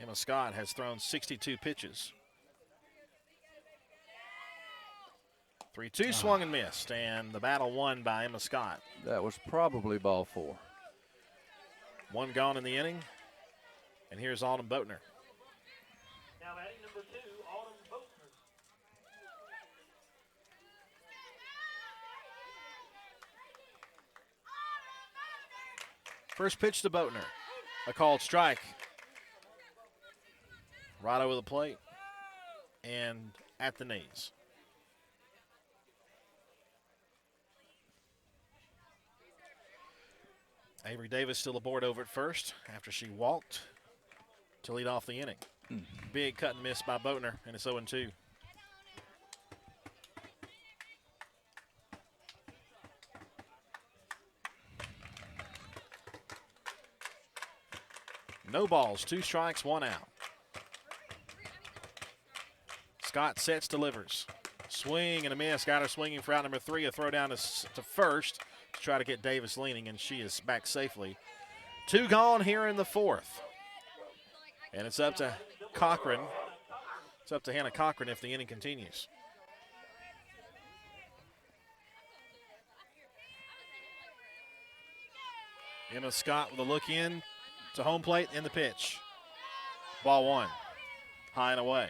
Emma Scott has thrown 62 pitches. 3-2 swung and missed, and the battle won by Emma Scott. That was probably ball 4. 1 gone in the inning, and here's Autumn Boatner. Now batting number 2, Autumn Boatner. First pitch to Boatner. A called strike. Right over the plate and at the knees. Avery Davis still aboard over at first after she walked to lead off the inning. Big cut and miss by Boatner, and it's 0-2. No balls, 2 strikes, 1 out. Scott sets, delivers. Swing and a miss. Got her swinging for out number 3. A throw down to first to try to get Davis leaning, and she is back safely. 2 gone here in the 4th. And it's up to Cochran. It's up to Hannah Cochran if the inning continues. Emma Scott with a look in to home plate in the pitch. Ball 1. High and away.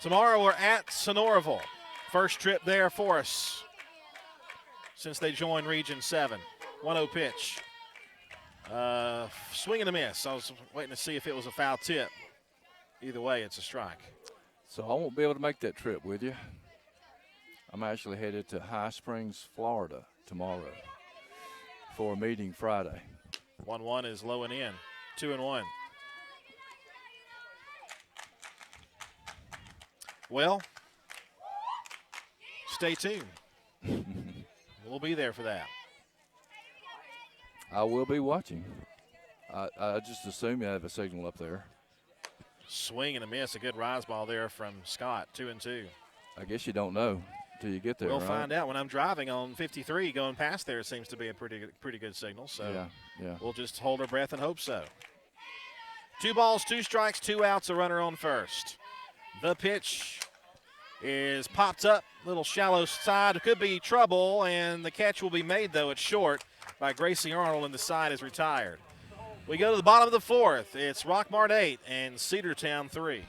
Tomorrow we're at Sonoraville. First trip there for us since they joined Region 7. 1-0 pitch. Swing and a miss. I was waiting to see if it was a foul tip. Either way, it's a strike. So I won't be able to make that trip with you. I'm actually headed to High Springs, Florida tomorrow for a meeting Friday. 1-1 is low and in. 2-1. Well, stay tuned. We'll be there for that. I will be watching. I just assume you have a signal up there. Swing and a miss. A good rise ball there from Scott, 2-2. I guess you don't know until you get there. We'll right? find out. When I'm driving on 53 going past there, it seems to be a pretty good signal. So yeah. We'll just hold our breath and hope so. 2 balls, 2 strikes, 2 outs, a runner on first. The pitch is popped up, little shallow side. It could be trouble, and the catch will be made, though. It's short by Gracie Arnold, and the side is retired. We go to the bottom of the 4th. It's Rockmart 8 and Cedartown 3.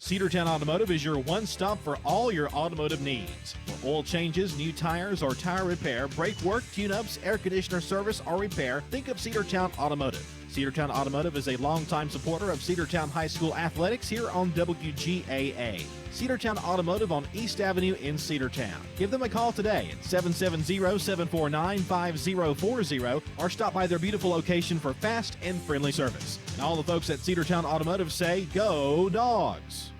Cedartown Automotive is your one-stop for all your automotive needs. For oil changes, new tires, or tire repair, brake work, tune-ups, air conditioner service, or repair, think of Cedartown Automotive. Cedartown Automotive is a longtime supporter of Cedartown High School athletics here on WGAA. Cedartown Automotive on East Avenue in Cedartown. Give them a call today at 770-749-5040 or stop by their beautiful location for fast and friendly service. And all the folks at Cedartown Automotive say, go Dogs!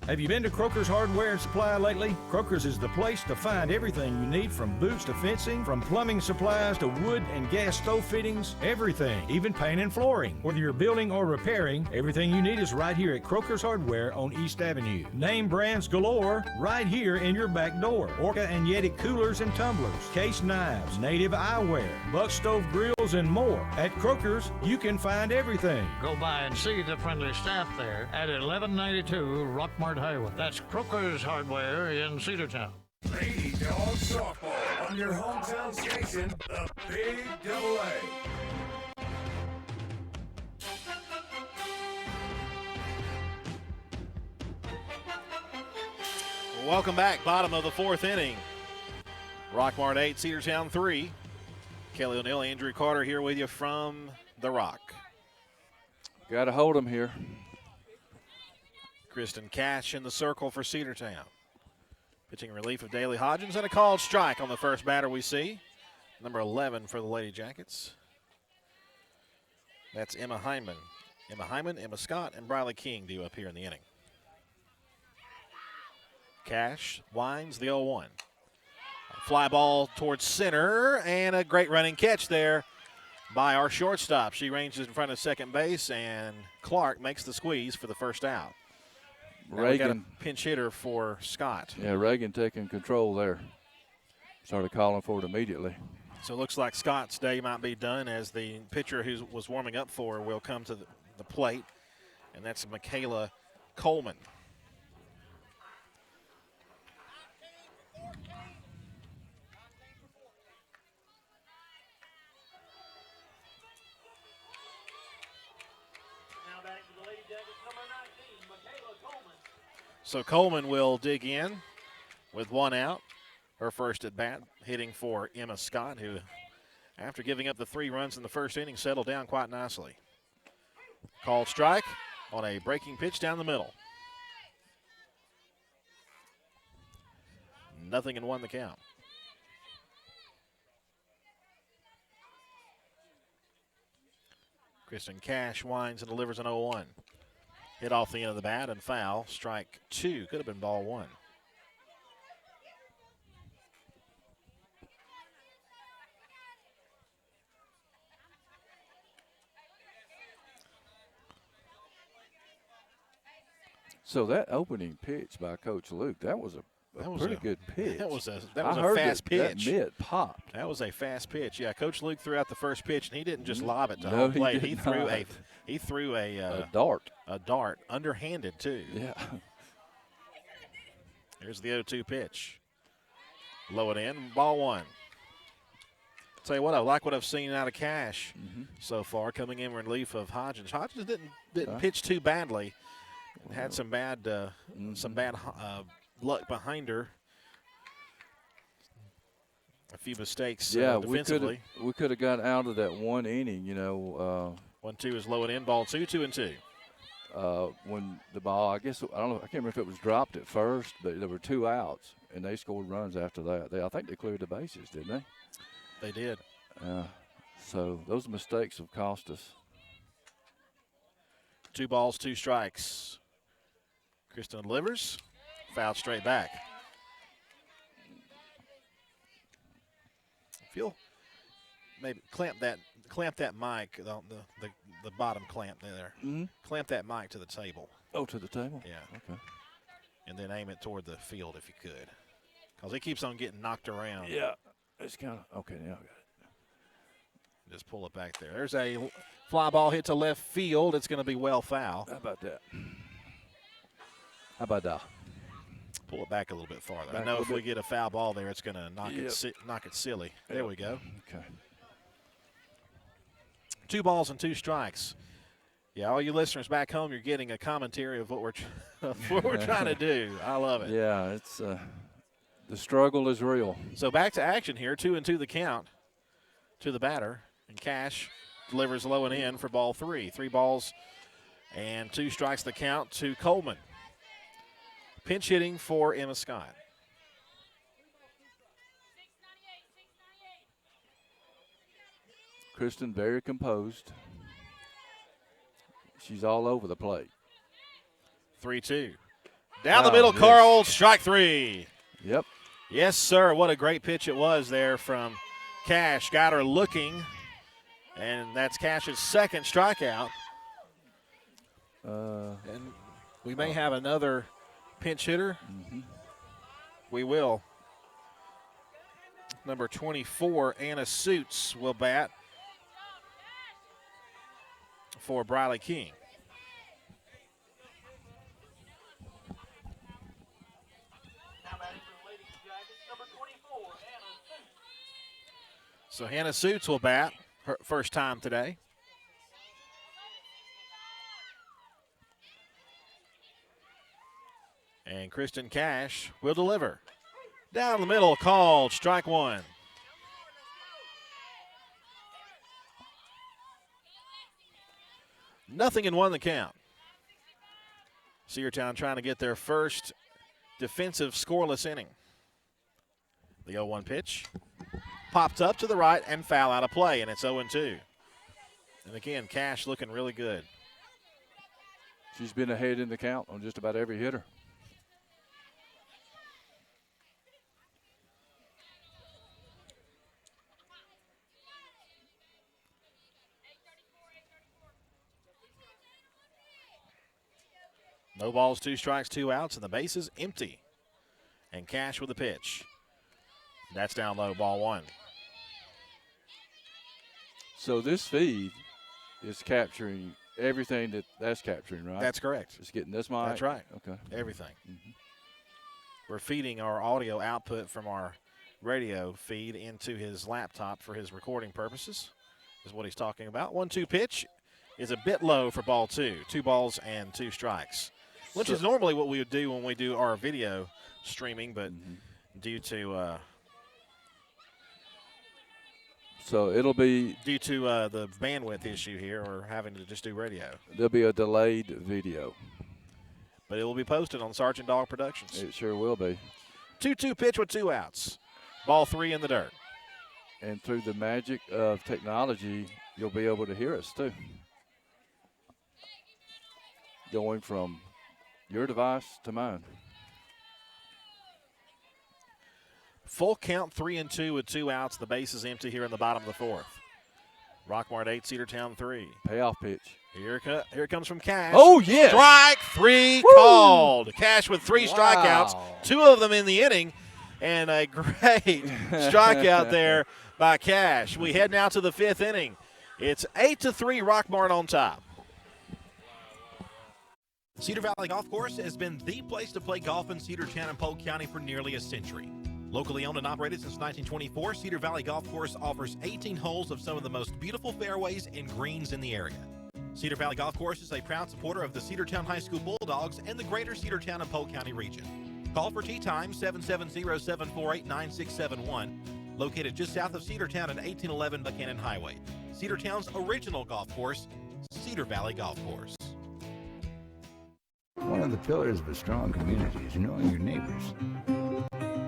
Have you been to Croker's Hardware and Supply lately? Croker's is the place to find everything you need, from boots to fencing, from plumbing supplies to wood and gas stove fittings, everything, even paint and flooring. Whether you're building or repairing, everything you need is right here at Croker's Hardware on East Avenue. Name brands galore right here in your back door. Orca and Yeti coolers and tumblers, case knives, native eyewear, buck stove grills, and more. At Croker's, you can find everything. Go by and see the friendly staff there at 1192 Rockmart Highway. That's Croker's Hardware in Cedartown. Lady Dog Softball on your hometown station, the Big Double A. Welcome back. Bottom of the 4th inning. Rockmart 8, Cedartown 3. Kelly O'Neill, Andrew Carter here with you from the Rock. Got to hold them here. Kristen Cash in the circle for Cedartown. Pitching relief of Daly Hodgins, and a called strike on the first batter we see. Number 11 for the Lady Jackets. That's Emma Hyman. Emma Scott, and Briley King due up here in the inning. Cash winds the 0-1. Fly ball towards center, and a great running catch there by our shortstop. She ranges in front of second base, and Clark makes the squeeze for the first out. Reagan got a pinch hitter for Scott. Yeah, Reagan taking control there. Started calling for it immediately. So it looks like Scott's day might be done, as the pitcher who was warming up for her will come to the plate, and that's Michaela Coleman. So Coleman will dig in with 1 out. Her first at bat, hitting for Emma Scott, who, after giving up the 3 runs in the first inning, settled down quite nicely. Called strike on a breaking pitch down the middle. 0-1 the count. Kristen Cash winds and delivers an 0-1. Hit off the end of the bat and foul. Strike 2. Could have been ball 1. So that opening pitch by Coach Luke, that was a pretty good pitch. That was a fast pitch. That mitt popped. That was a fast pitch. Yeah, Coach Luke threw out the first pitch, and he didn't just lob it to No, home he plate. did He threw a dart. A dart, underhanded too. Yeah. Here's the 0-2 pitch. Low and in, ball 1. Tell you what, I like what I've seen out of Cash so far, coming in relief of Hodgins. Hodgins didn't pitch too badly. Had some bad luck behind her. A few mistakes defensively. We could have got out of that 1 inning, 1-2 is low and in, ball 2, 2-2. When the ball, I can't remember if it was dropped at first, but there were 2 outs, and they scored runs after that. I think they cleared the bases, didn't they? They did. So those mistakes have cost us. 2 balls, 2 strikes. Kristen delivers, fouled straight back. If you'll maybe clamp that mic, the bottom clamp there. Mm-hmm. Clamp that mic to the table. Oh, to the table? Yeah. Okay. And then aim it toward the field if you could. Because it keeps on getting knocked around. Yeah. It's kind of, okay, now I got it. Just pull it back there. There's a fly ball hit to left field. It's going to be well foul. How about that? How about that? Pull it back a little bit farther. Back I know a if bit. we get a foul ball there, it's going to knock Yep. knock it silly. There we go. Okay. 2 balls and 2 strikes. Yeah, all you listeners back home, you're getting a commentary of what we're trying to do. I love it. Yeah, it's the struggle is real. So back to action here. 2-2 the count to the batter, and Cash delivers low and in for ball 3. 3 balls and 2 strikes the count to Coleman. Pinch hitting for Emma Scott. Kristen very composed. She's all over the plate. 3-2. Down the Wow, middle, yes. Carl, strike 3. Yep. Yes, sir. What a great pitch it was there from Cash. Got her looking, and that's Cash's second strikeout. And we may have another pinch hitter. Mm-hmm. We will. Number 24, Anna Suits, will bat for Briley King. Now batting for the Lady Jackets, number 24, Anna Suits. So Hannah Suits will bat her first time today. And Kristen Cash will deliver. Down the middle, called strike 1. Nothing in 1 the count. Cedartown trying to get their first defensive scoreless inning. The 0-1 pitch. Popped up to the right and foul out of play, and it's 0-2. And again, Cash looking really good. She's been ahead in the count on just about every hitter. No balls, 2 strikes, 2 outs, and the base is empty. And Cash with the pitch. That's down low, ball 1. So this feed is capturing everything that's capturing, right? That's correct. It's getting this mic? That's right. Okay. Everything. Mm-hmm. We're feeding our audio output from our radio feed into his laptop for his recording purposes, is what he's talking about. 1-2 pitch is a bit low for ball 2. 2 balls and 2 strikes, which is normally what we would do when we do our video streaming, but due to So it'll be the bandwidth issue here, or having to just do radio. There'll be a delayed video. But it will be posted on Sergeant Dog Productions. It sure will be. 2-2 pitch with 2 outs. Ball 3 in the dirt. And through the magic of technology, you'll be able to hear us too. Going from your device to mine. Full count, 3-2 with 2 outs. The base is empty here in the bottom of the 4th. Rockmart 8, Cedartown 3. Payoff pitch. Here it comes from Cash. Oh, yes. Strike 3 Woo! called. Cash with 3 Wow. strikeouts, 2 of them in the inning, and a great strikeout there by Cash. We head now to the 5th inning. It's 8-3, Rockmart on top. Cedar Valley Golf Course has been the place to play golf in Cedartown and Polk County for nearly a century. Locally owned and operated since 1924, Cedar Valley Golf Course offers 18 holes of some of the most beautiful fairways and greens in the area. Cedar Valley Golf Course is a proud supporter of the Cedartown High School Bulldogs and the greater Cedartown and Polk County region. Call for tee time 770-748-9671, located just south of Cedartown at 1811 Buchanan Highway. Cedartown's original golf course, Cedar Valley Golf Course. One of the pillars of a strong community is knowing your neighbors.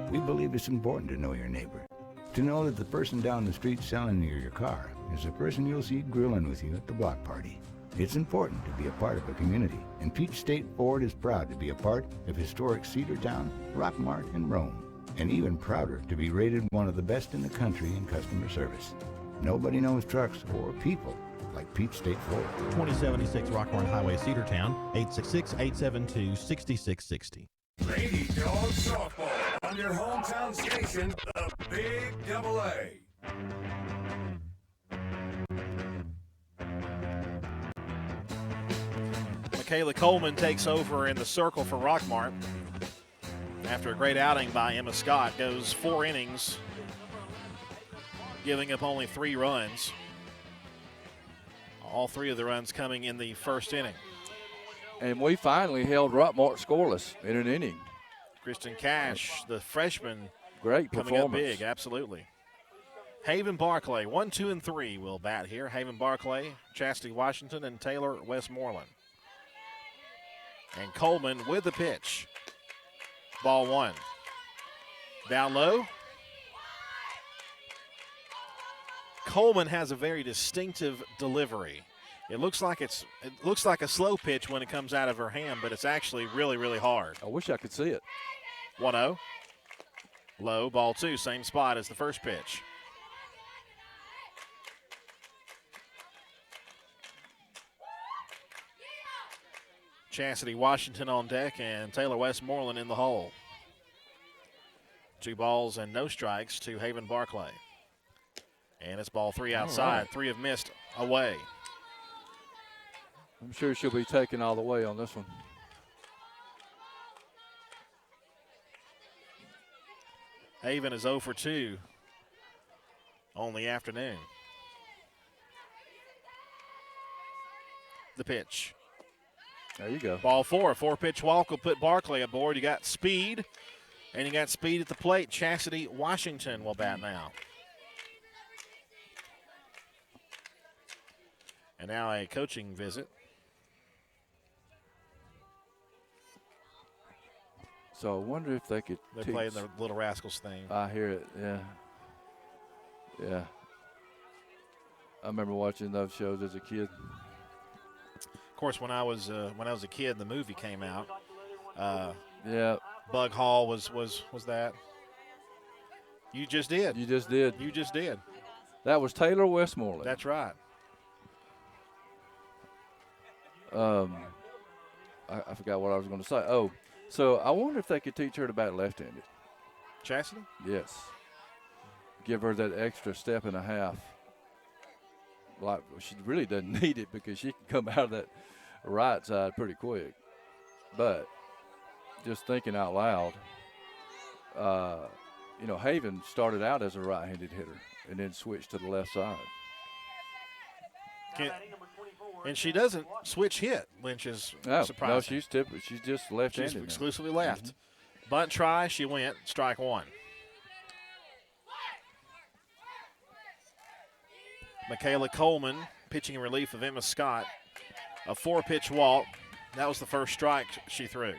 We believe it's important to know your neighbor. To know that the person down the street selling you your car is the person you'll see grilling with you at the block party. It's important to be a part of a community, and Peach State Ford is proud to be a part of historic Cedartown, Rockmart, and Rome. and even prouder to be rated one of the best in the country in customer service. Nobody knows trucks or people like Pete State Ford. 2076 Rockmart Highway, Cedartown, 866-872-6660. Lady Dog Softball on your hometown station, the Big Double A. Michaela Coleman takes over in the circle for Rockmart. After a great outing by Emma Scott, goes 4 innings, giving up only 3 runs. All 3 of the runs coming in the first inning. And we finally held Rockmart scoreless in an inning. Kristen Cash, the freshman, great coming performance. up big, absolutely. Haven Barclay, 1, 2, and 3 will bat here. Haven Barclay, Chastity Washington, and Taylor Westmoreland. And Coleman with the pitch. Ball 1. Down low. Coleman has a very distinctive delivery. It looks like a slow pitch when it comes out of her hand, but it's actually really, really hard. I wish I could see it. 1-0. Low, ball 2, same spot as the first pitch. Chastity Washington on deck and Taylor Westmoreland in the hole. 2 balls and no strikes to Haven Barclay. And it's ball 3 outside. Right. 3 have missed away. I'm sure she'll be taken all the way on this one. Haven is 0 for 2 on the afternoon. The pitch. There you go. Ball 4, a 4-pitch walk will put Barclay aboard. You got speed, and you got speed at the plate. Chastity Washington will bat now. And now a coaching visit. So I wonder if they could They're teach. playing the Little Rascals theme. I hear it, yeah. Yeah. I remember watching those shows as a kid. Of course, when I was a kid, the movie came out. Yeah. Bug Hall was that. You just did. You just did. You just did. That was Taylor Westmoreland. That's right. I forgot what I was going to say. Oh, so I wonder if they could teach her to bat left-handed. Chastity? Yes. Give her that extra step and a half. Like, she really doesn't need it because she can come out of that right side pretty quick. But just thinking out loud, Haven started out as a right-handed hitter and then switched to the left side. And she doesn't switch hit, which is surprising. No, she's just left-handed. She's exclusively left. Mm-hmm. Bunt try, she went. Strike 1. Michaela Coleman pitching in relief of Emma Scott. A 4-pitch walk. That was the first strike she threw.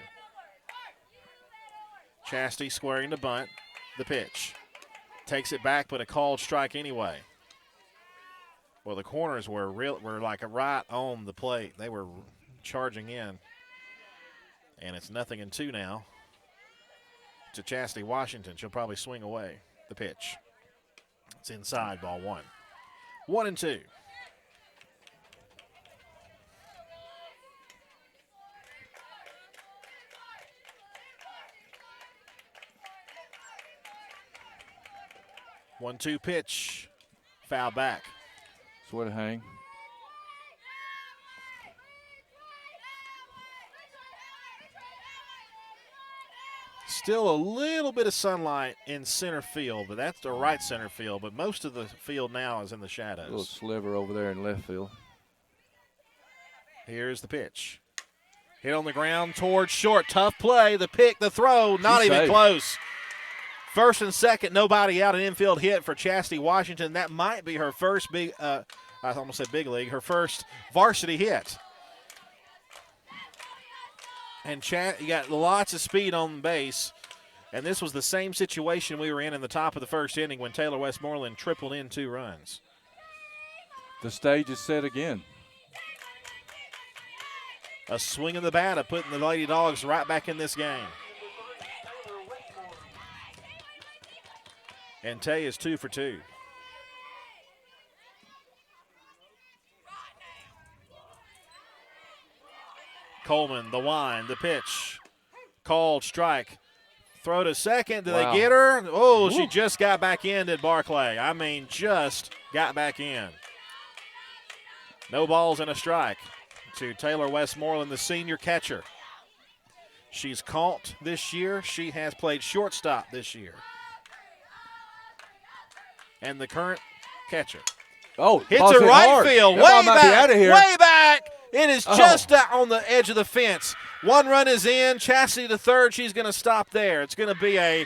Chastity squaring the bunt. The pitch. Takes it back, but a called strike anyway. Well, the corners were like right on the plate. They were charging in. And it's 0-2 now to Chastity Washington. She'll probably swing away the pitch. It's inside, ball 1. 1-2. One-two pitch. Foul back. Swear to hang. Still a little bit of sunlight in center field, but that's the right center field. But most of the field now is in the shadows. A little sliver over there in left field. Here's the pitch. Hit on the ground towards short. Tough play. The pick, the throw, not even close. First and second, nobody out. An infield hit for Chastity Washington. That might be her first big, I almost said big league, her first varsity hit. And you got lots of speed on base. And this was the same situation we were in the top of the first inning when Taylor Westmoreland tripled in 2 runs. The stage is set again. A swing of the bat of putting the Lady Dogs right back in this game. And Tay is 2 for 2. Coleman, the wind, the pitch. Called strike. Throw to second. Did they get her? Oh, she just got back in, did Barclay. I mean, just got back in. No balls and a strike to Taylor Westmoreland, the senior catcher. She's caught this year. She has played shortstop this year. And the current catcher. Oh, hits it right field. Way back. Way back. It is just out on the edge of the fence. One run is in. Chastity to third. She's going to stop there. It's going to be a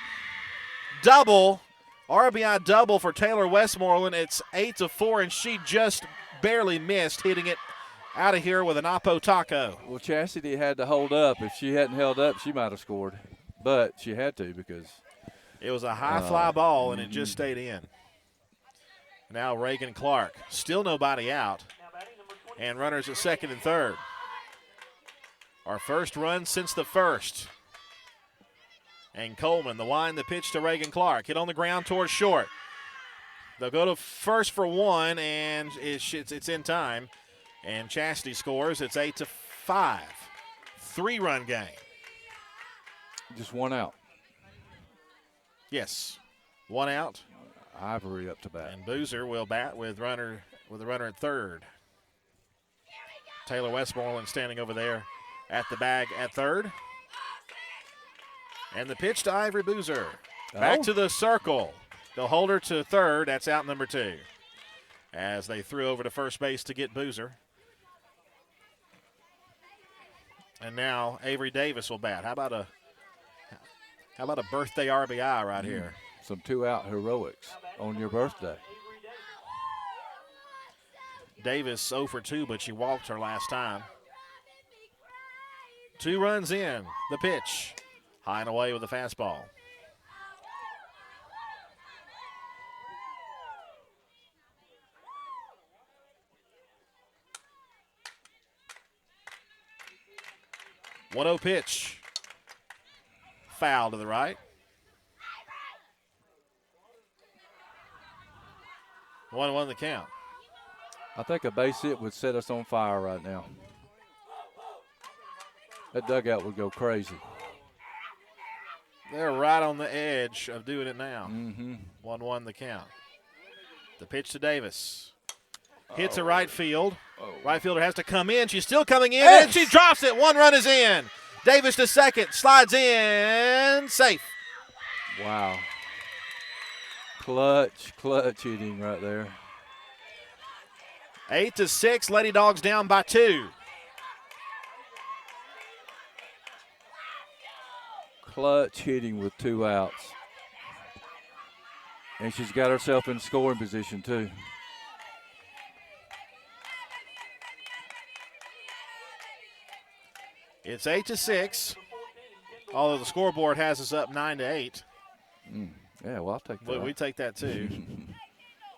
double, RBI double for Taylor Westmoreland. It's 8-4, and she just barely missed hitting it out of here with an Oppo taco. Well, Chastity had to hold up. If she hadn't held up, she might have scored. But she had to because it was a high fly ball, and it just stayed in. Now Reagan Clark. Still nobody out. And runners at second and third. Our first run since the first. And Coleman, the wind, the pitch to Reagan Clark. Hit on the ground towards short. They'll go to first for one, and it's in time. And Chastity scores. It's 8-5. 3-run game. Just one out. Yes. One out. Ivory up to bat. And Boozer will bat with the runner at third. Taylor Westmoreland standing over there at the bag at third. And the pitch to Ivory Boozer. Back to the circle. They'll hold her to third. That's out number 2. As they threw over to first base to get Boozer. And now Avery Davis will bat. How about a birthday RBI right here? Some 2-out heroics on your birthday. Davis 0 for 2, but she walked her last time. 2 runs in. The pitch. High and away with the fastball. One-0 pitch. Foul to the right. 1-1 the count. I think a base hit would set us on fire right now. That dugout would go crazy. They're right on the edge of doing it now. 1-1 the count. The pitch to Davis. Hits a right field. Right fielder has to come in. She's still coming in, and she drops it. 1 run is in. Davis to second. Slides in. Safe. Wow. Clutch hitting right there. 8-6. Lady Dogs down by 2. Clutch hitting with 2 outs. And she's got herself in scoring position too. It's 8-6. Although the scoreboard has us up 9-8. Yeah, well, I'll take that. We take that too.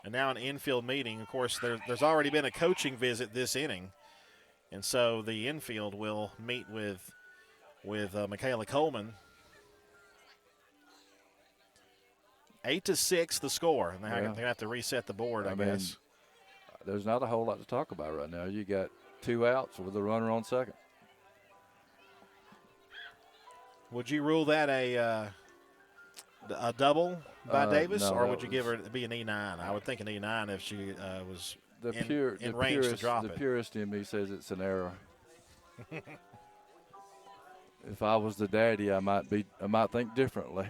And now an infield meeting. Of course, there's already been a coaching visit this inning. And so the infield will meet with Michaela Coleman. 8-6 the score. And they're going to have to reset the board, I guess. There's not a whole lot to talk about right now. You got 2 outs with a runner on second. Would you rule that a double by Davis, no, or would you give her be an E9? I would think an E9 if she was in range to drop it. The purist in me says it's an error. If I was the daddy, I might think differently.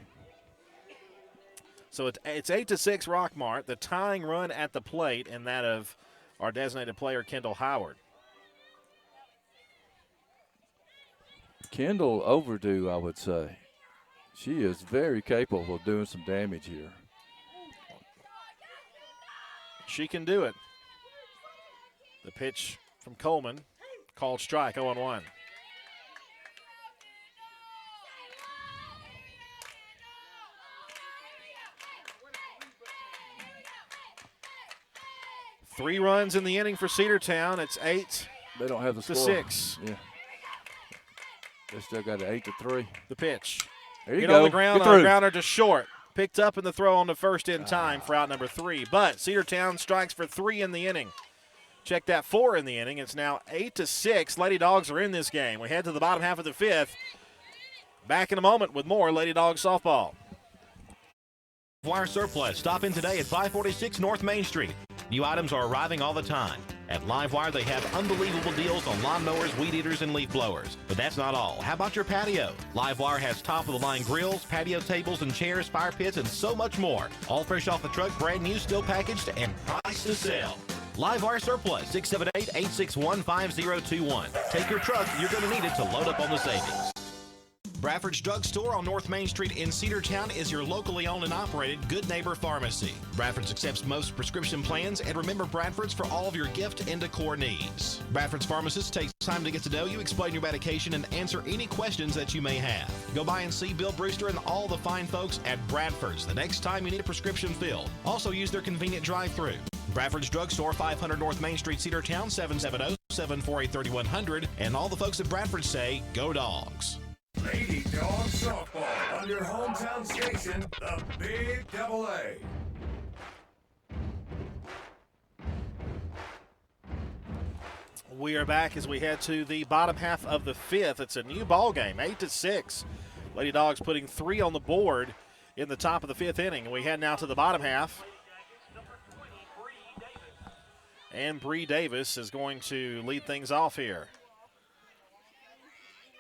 So it's 8-6 Rockmart. The tying run at the plate, and that of our designated player Kendall Howard. Kendall overdue, I would say. She is very capable of doing some damage here. She can do it. The pitch from Coleman, called strike, 0-1. Three runs in the inning for Cedartown. It's 8-6. They don't have the score. Yeah. They still got an 8-3. The pitch. There you Get go. on the ground, on the grounder to short. Picked up in the throw on the first in time for out number 3. But Cedartown strikes for 3 in the inning. Check that, 4 in the inning. It's now 8-6. Lady Dogs are in this game. We head to the bottom half of the 5th. Back in a moment with more Lady Dogs softball. Wire Surplus. Stop in today at 546 North Main Street. New items are arriving all the time. At Livewire, they have unbelievable deals on lawnmowers, weed eaters, and leaf blowers. But that's not all. How about your patio? Livewire has top-of-the-line grills, patio tables and chairs, fire pits, and so much more. All fresh off the truck, brand new, still packaged, and priced to sell. Livewire Surplus, 678-861-5021. Take your truck. You're going to need it to load up on the savings. Bradford's Drug Store on North Main Street in Cedartown is your locally owned and operated Good Neighbor Pharmacy. Bradford's accepts most prescription plans, and remember Bradford's for all of your gift and decor needs. Bradford's pharmacist takes time to get to know you, explain your medication, and answer any questions that you may have. Go by and see Bill Brewster and all the fine folks at Bradford's the next time you need a prescription filled. Also use their convenient drive-thru. Bradford's Drug Store, 500 North Main Street, Cedartown, 770-748-3100. And all the folks at Bradford say, go Dogs. Lady Dogs softball on your hometown station, the Big AA. We are back as we head to the bottom half of the 5th. It's a new ball game, 8-6. Lady Dogs putting 3 on the board in the top of the 5th inning. We head now to the bottom half. And Bree Davis is going to lead things off here.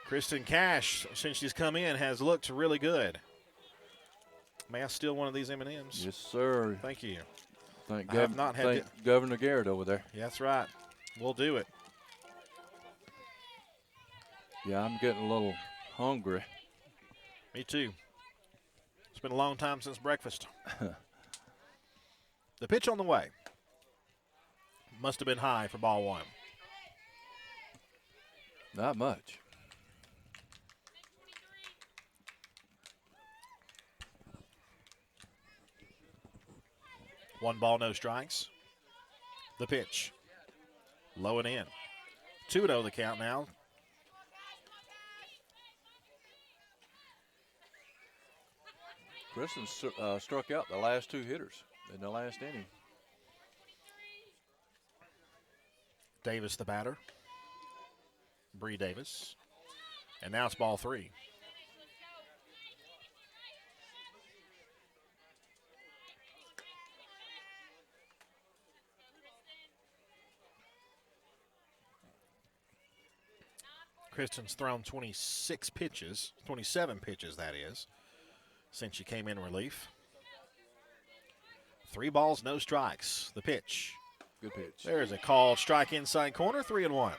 Kristen Cash, since she's come in, has looked really good. May I steal one of these M&Ms? Yes, sir. Thank you. Thank Governor Garrett over there. Yeah, that's right. We'll do it. Yeah, I'm getting a little hungry. Me too. It's been a long time since breakfast. The pitch on the way. Must have been high for ball 1. Not much. One ball, no strikes. The pitch. Low and in. 2-0 the count now. Kristen struck out the last 2 hitters in the last inning. Davis the batter. Bree Davis. And now it's ball 3. Kristen's thrown 27 pitches, that is, since she came in relief. 3 balls, no strikes. The pitch. Good pitch. There's a called strike inside corner, 3-1.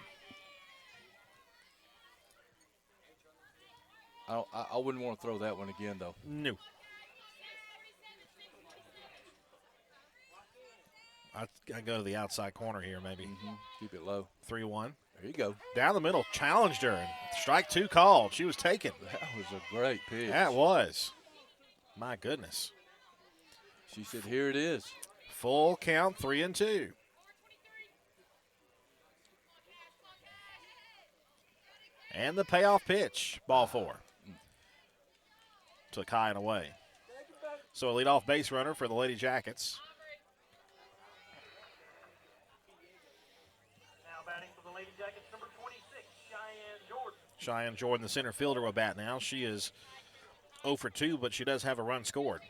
I wouldn't want to throw that one again, though. No. I go to the outside corner here, maybe. Keep it low. 3-1. There you go. Down the middle, challenged her, and strike 2 called. She was taken. That was a great pitch. That was. My goodness. She said, here it is. Full count, 3-2. And the payoff pitch, ball 4. Took high and away. So a leadoff base runner for the Lady Jackets. Now batting for the Lady Jackets, number 26, Cheyenne Jordan. Cheyenne Jordan, the center fielder, will bat now. She is 0 for 2, but she does have a run scored.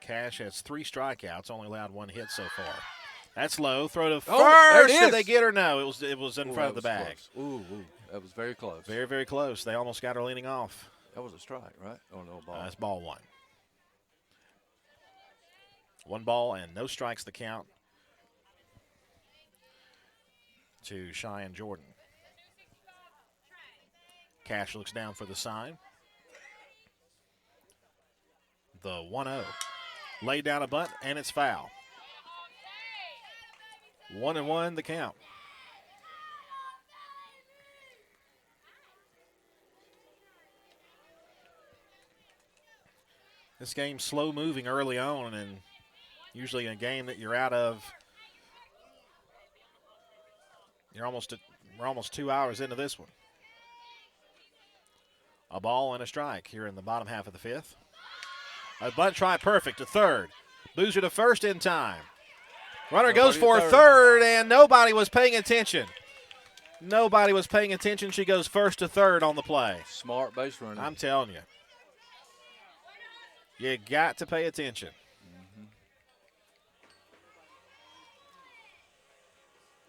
Cash has 3 strikeouts, only allowed 1 hit so far. That's low. Throw to first. Did they get her? No, it was in front of the bag. Ooh, that was very close. Very, very close. They almost got her leaning off. That was a strike, right? Oh, no, ball. That's ball 1. 1 ball and no strikes the count to Cheyenne Jordan. Cash looks down for the sign. The 1-0. Laid down a bunt, and it's foul. 1-1 the count. This game's slow moving early on, and usually in a game that you're out of, we're almost 2 hours into this one. A ball and a strike here in the bottom half of the fifth. A bunt try perfect to third. Boozer to first in time. Runner goes for third, and nobody was paying attention. Nobody was paying attention. She goes first to third on the play. Smart base runner. I'm telling you. You got to pay attention.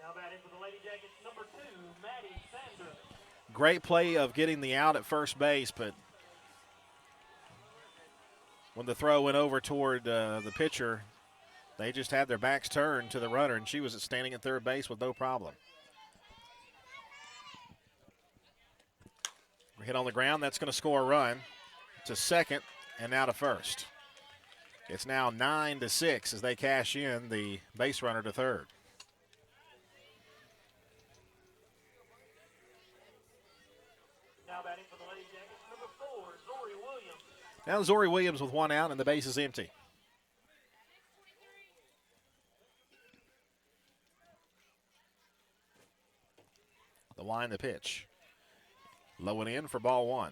Now batting for the Lady Jackets, number 2, Maddie Sanders. Great play of getting the out at first base, but when the throw went over toward the pitcher, they just had their backs turned to the runner, and she was standing at third base with no problem. Hit on the ground, that's going to score a run to second and now to first. It's now 9-6 as they cash in the base runner to third. Now batting for the Lady Jackets, number 4, Zori Williams. Now Zori Williams with one out and the base is empty. The line, the pitch. Low and in for ball one.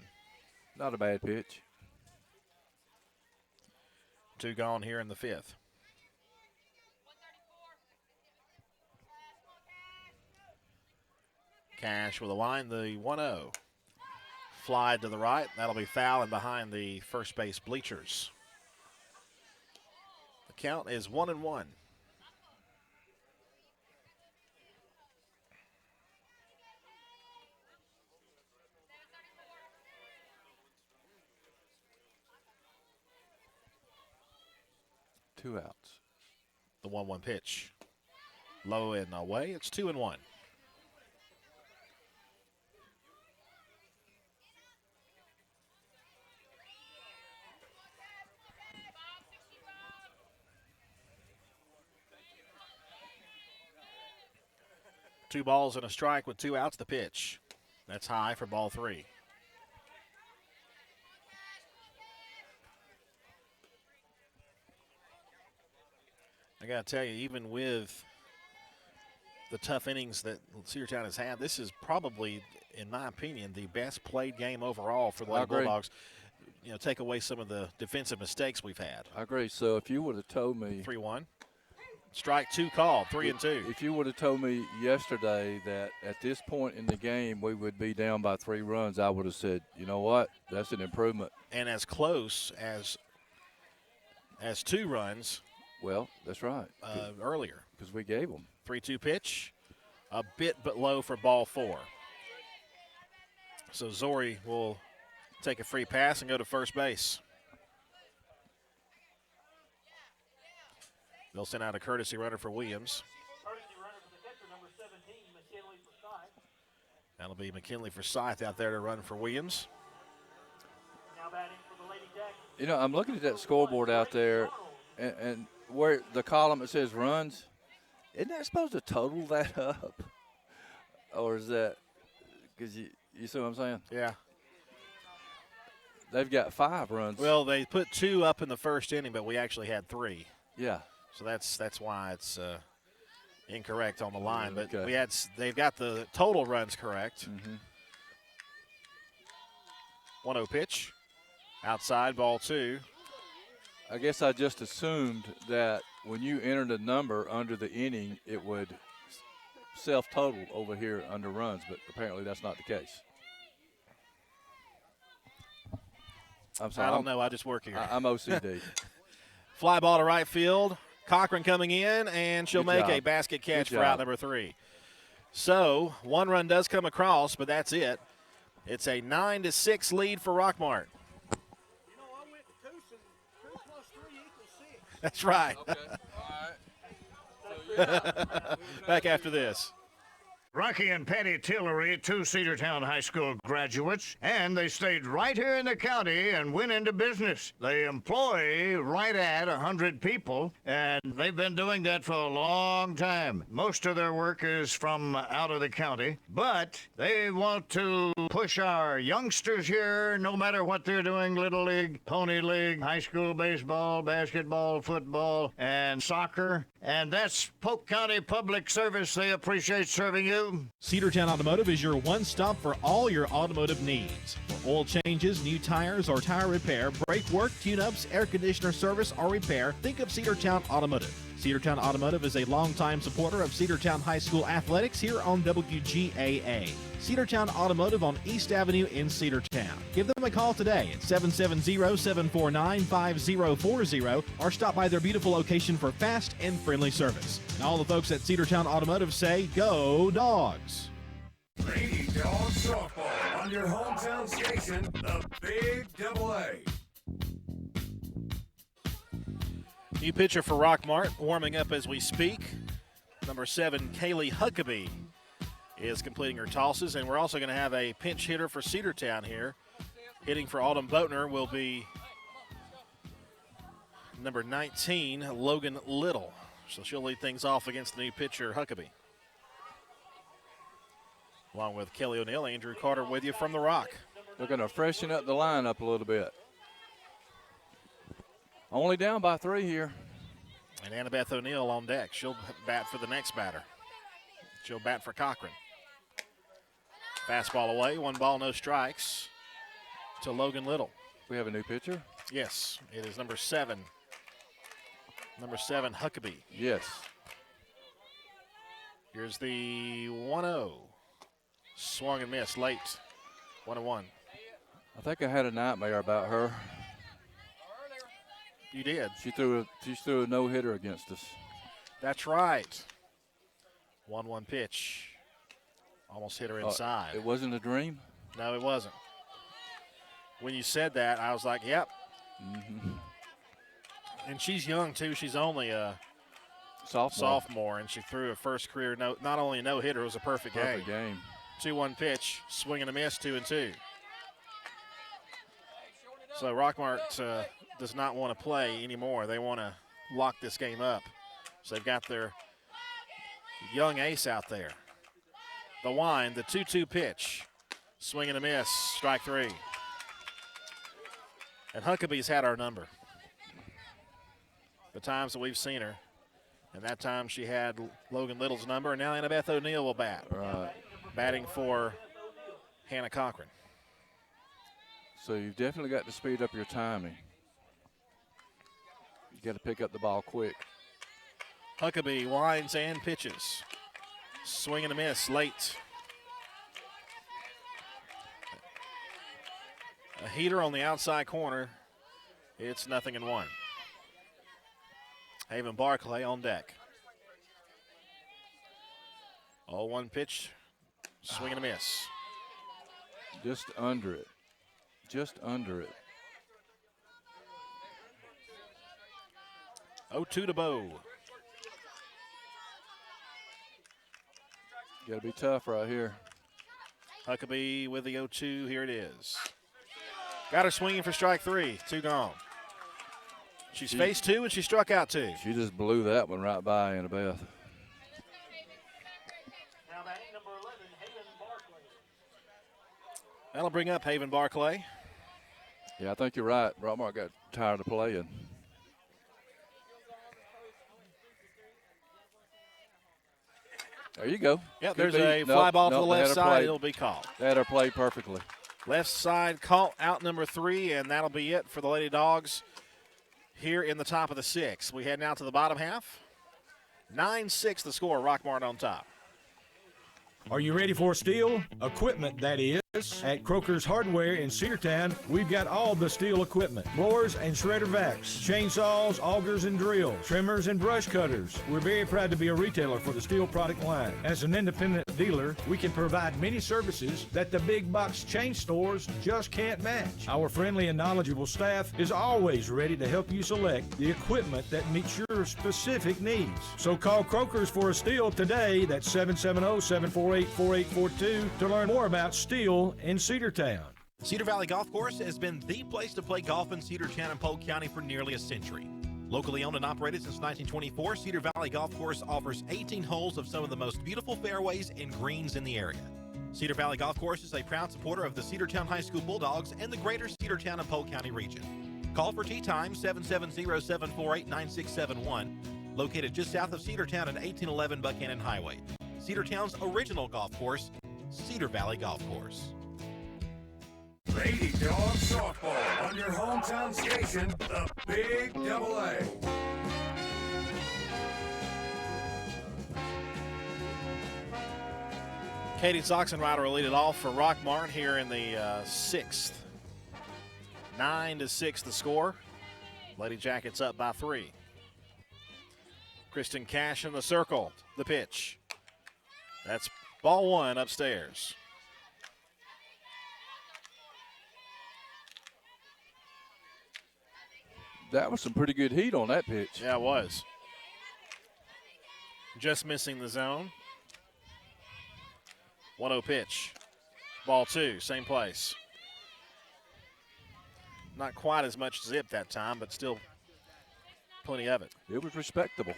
Not a bad pitch. 2 gone here in the fifth. Cash with a line, the 1-0. Fly to the right. That'll be foul and behind the first base bleachers. The count is 1-1. Two outs. The 1-1 pitch. Low and away. It's 2-1. Two balls and a strike with 2 outs. The pitch. That's high for ball 3. I got to tell you, even with the tough innings that Cedartown has had, this is probably, in my opinion, the best played game overall for the Lady Bulldogs. You know, take away some of the defensive mistakes we've had. I agree. So if you would have told me 3-1, strike 2 called, 3-2. If you would have told me yesterday that at this point in the game we would be down by 3 runs, I would have said, you know what, that's an improvement. And as close as 2 runs. Well, that's right. Earlier. Because we gave them. 3-2 pitch, a bit but low for ball 4. So Zori will take a free pass and go to first base. They'll send out a courtesy runner for Williams. Courtesy runner for the catcher, number 17, McKinley Forsyth. That'll be McKinley Forsyth out there to run for Williams. Now batting for the Lady Jackets. You know, I'm looking at that scoreboard out there, and where the column that says runs, isn't that supposed to total that up? Or is that, because you see what I'm saying? Yeah. They've got 5 runs. Well, they put 2 up in the first inning, but we actually had 3. Yeah. So that's why it's incorrect on the line. But Okay. they've got the total runs correct. 1-0 pitch, outside, ball 2. I guess I just assumed that when you entered a number under the inning, it would self-total over here under runs, but apparently that's not the case. I'm sorry. I don't know. I just work here. I'm OCD. Fly ball to right field. Cochran coming in, and she'll make a basket catch for out number 3. So 1 run does come across, but that's it. It's a 9-6 lead for Rockmart. You know, I went to Tucson. 2 plus 3 equals 6. That's right. Okay. All right. Back after this. Rocky and Patty Tillery, 2 Cedartown High School graduates, and they stayed right here in the county and went into business. They employ right at 100 people, and they've been doing that for a long time. Most of their work is from out of the county, but they want to push our youngsters here, no matter what they're doing, Little League, Pony League, high school baseball, basketball, football, and soccer. And that's Polk County Public Service. They appreciate serving you. Cedartown Automotive is your one-stop for all your automotive needs. For oil changes, new tires, or tire repair, brake work, tune-ups, air conditioner service, or repair, think of Cedartown Automotive. Cedartown Automotive is a longtime supporter of Cedartown High School athletics here on WGAA. Cedartown Automotive on East Avenue in Cedartown. Give them a call today at 770-749-5040 or stop by their beautiful location for fast and friendly service. And all the folks at Cedartown Automotive say, go Dogs! Lady Dog Softball on your hometown station, the Big AA. New pitcher for Rockmart, warming up as we speak. Number 7, Kaylee Huckabee, is completing her tosses, and we're also going to have a pinch hitter for Cedartown here. Hitting for Autumn Boatner will be number 19, Logan Little. So she'll lead things off against the new pitcher, Huckabee. Along with Kelly O'Neill, Andrew Carter with you from the Rock. They're going to freshen up the lineup a little bit. Only down by 3 here. And Annabeth O'Neill on deck. She'll bat for the next batter. She'll bat for Cochran. Fastball away, 1 ball, no strikes to Logan Little. We have a new pitcher? Yes, it is number 7. Number 7, Huckabee. Yes. Here's the 1-0. Swung and missed late. 1-1. I think I had a nightmare about her. You did. She threw a no-hitter against us. That's right. 1-1 pitch. Almost hit her inside. It wasn't a dream? No, it wasn't. When you said that, I was like, yep. Mm-hmm. And she's young, too. She's only a sophomore, and she threw her first career not only a no-hitter, it was a perfect game. 2-1 pitch, swing and a miss, 2-2. So Rockmart does not want to play anymore. They want to lock this game up. So they've got their young ace out there. The wind, the 2-2 pitch. Swing and a miss, strike 3. And Huckabee's had our number. The times that we've seen her. And that time she had Logan Little's number, and now Annabeth O'Neill will bat. Right. Batting for Hannah Cochran. So you've definitely got to speed up your timing. You got to pick up the ball quick. Huckabee winds and pitches. Swing and a miss late. A heater on the outside corner. It's 0-1. Haven Barclay on deck. 0-1 pitch. Swing and a miss. Just under it. Just under it. 0-2 to Bow. Got to be tough right here. Huckabee with the 0-2. Here it is. Got her swinging for strike 3. 2 gone. She's faced 2 and she struck out 2. She just blew that one right by Annabeth. Now batting number 11, Haven Barclay. That'll bring up Haven Barclay. Yeah, I think you're right. Rockmart got tired of playing. There you go. Yep, there's a fly ball to the left side. It'll be called. They had her play perfectly. Left side caught out number 3, and that'll be it for the Lady Dogs here in the top of the 6th. We head now to the bottom half. 9-6 the score, Rockmart on top. Are you ready for steel? Equipment, that is. At Croker's Hardware in Cedartown, we've got all the steel equipment. Blowers and shredder vacs, chainsaws, augers and drills, trimmers and brush cutters. We're very proud to be a retailer for the steel product line. As an independent dealer, we can provide many services that the big box chain stores just can't match. Our friendly and knowledgeable staff is always ready to help you select the equipment that meets your specific needs. So call Croker's for a steel today. That's 770-748-4842 to learn more about steel in Cedartown. Cedar Valley Golf Course has been the place to play golf in Cedartown and Polk County for nearly a century. Locally owned and operated since 1924, Cedar Valley Golf Course offers 18 holes of some of the most beautiful fairways and greens in the area. Cedar Valley Golf Course is a proud supporter of the Cedartown High School Bulldogs and the greater Cedartown and Polk County region. Call for tee time 770-748-9671, located just south of Cedartown at 1811 Buchanan Highway. Cedartown's original golf course, Cedar Valley Golf Course. Lady Dog Softball on your hometown station, the Big Double A. Katie Soxenrider will lead it off for Rockmart here in the 6th. 9-6 the score. Lady Jackets up by 3. Kristen Cash in the circle. The pitch. That's ball 1 upstairs. That was some pretty good heat on that pitch. Yeah, it was. Just missing the zone. 1-0 pitch. Ball 2, same place. Not quite as much zip that time, but still plenty of it. It was respectable.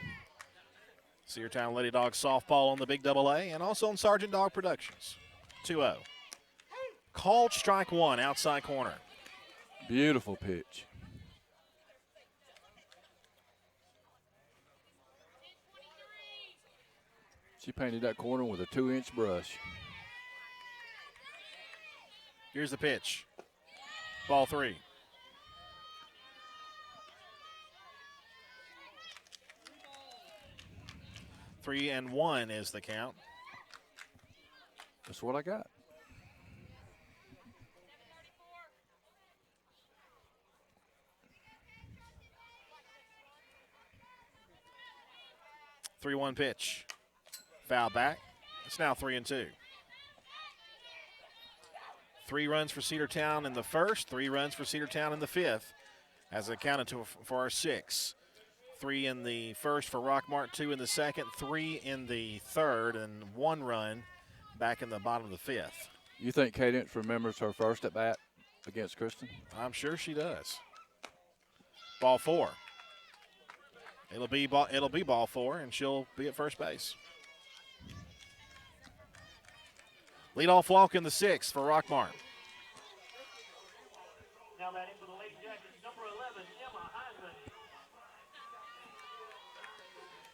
Cedartown Lady Dogs softball on the Big Double A and also on Sergeant Dog Productions. 2-0. Called strike 1, outside corner. Beautiful pitch. She painted that corner with a 2-inch brush. Here's the pitch. Ball 3. Three and 1 is the count. That's what I got. Three 1 pitch. Foul back. It's now 3 and 2. 3 runs for Cedartown in the first, 3 runs for Cedartown in the 5th, as it counted to for our 6. 3 in the first for Rockmart, 2 in the second, 3 in the third, and 1 run back in the bottom of the 5th. You think Cadence remembers her first at bat against Kristen? I'm sure she does. Ball 4. It'll be ball 4, and she'll be at first base. Leadoff walk in the 6th for Rockmart. Now batting for the Lady Jackets, number 11, Emma Hyman.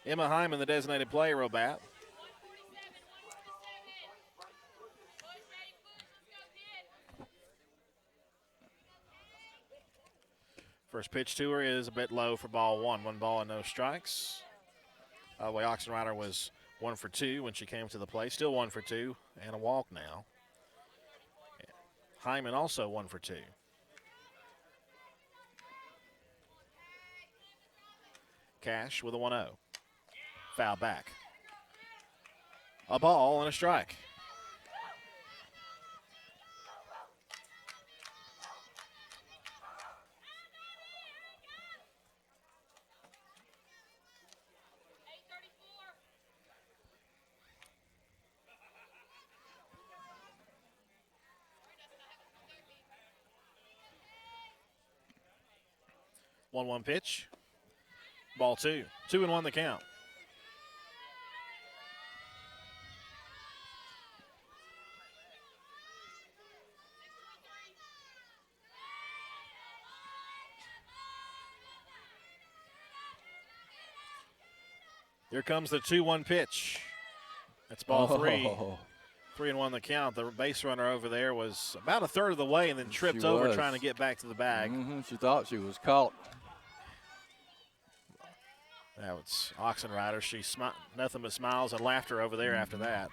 Emma Hyman, the designated player, will bat. First pitch to her is a bit low for ball 1. 1 ball and no strikes. By the way, Oxenrider was 1 for 2 when she came to the plate. Still 1 for 2 and a walk now. Hyman also 1 for 2. Cash with a 1-0. Foul back. A ball and a strike. One pitch. Ball 2. 2-1 the count. Here comes the 2-1 pitch. That's ball 3. 3-1 the count. The base runner over there was about a third of the way and then tripped over trying to get back to the bag. She thought she was caught. That was Oxenrider. She nothing but smiles and laughter over there after that.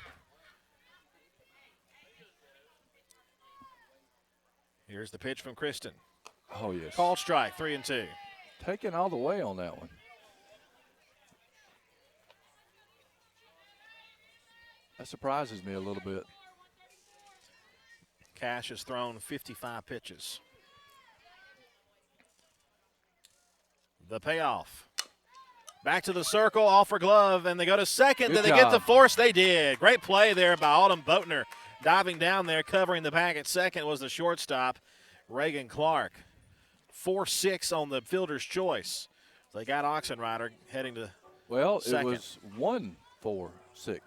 Here's the pitch from Kristen. Oh, yes. Called strike, 3-2. Taken all the way on that one. That surprises me a little bit. Cash has thrown 55 pitches. The payoff. Back to the circle, off her glove, and they go to second. Good Did they job. get the force? They did. Great play there by Autumn Boatner. Diving down there, covering the bag at second was the shortstop, Reagan Clark. 4-6 on the fielder's choice. They got Oxenrider heading to second. It was 1-4-6.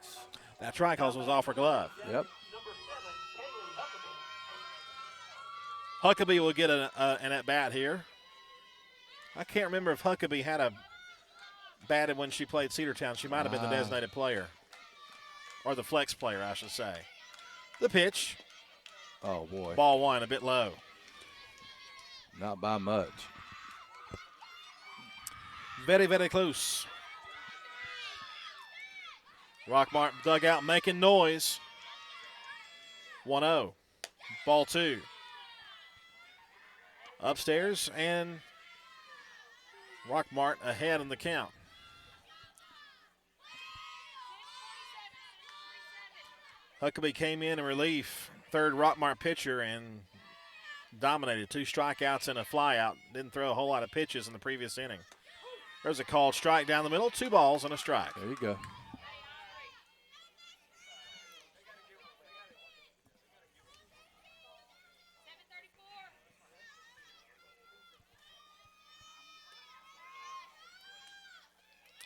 That's right, because it was off her glove. Yep. Huckabee will get an at-bat here. I can't remember if Huckabee had a batted when she played Cedartown. She might have been the designated player. or the flex player, I should say. The pitch. Oh, boy. Ball one, a bit low. Not by much. Very, very close. Rockmart dugout making noise. 1-0. Ball two. Upstairs, and Rockmart ahead in the count. Huckabee came in relief, third Rockmart pitcher, and dominated. 2 strikeouts and a flyout. Didn't throw a whole lot of pitches in the previous inning. There's a called strike down the middle, 2 balls and a strike. There you go.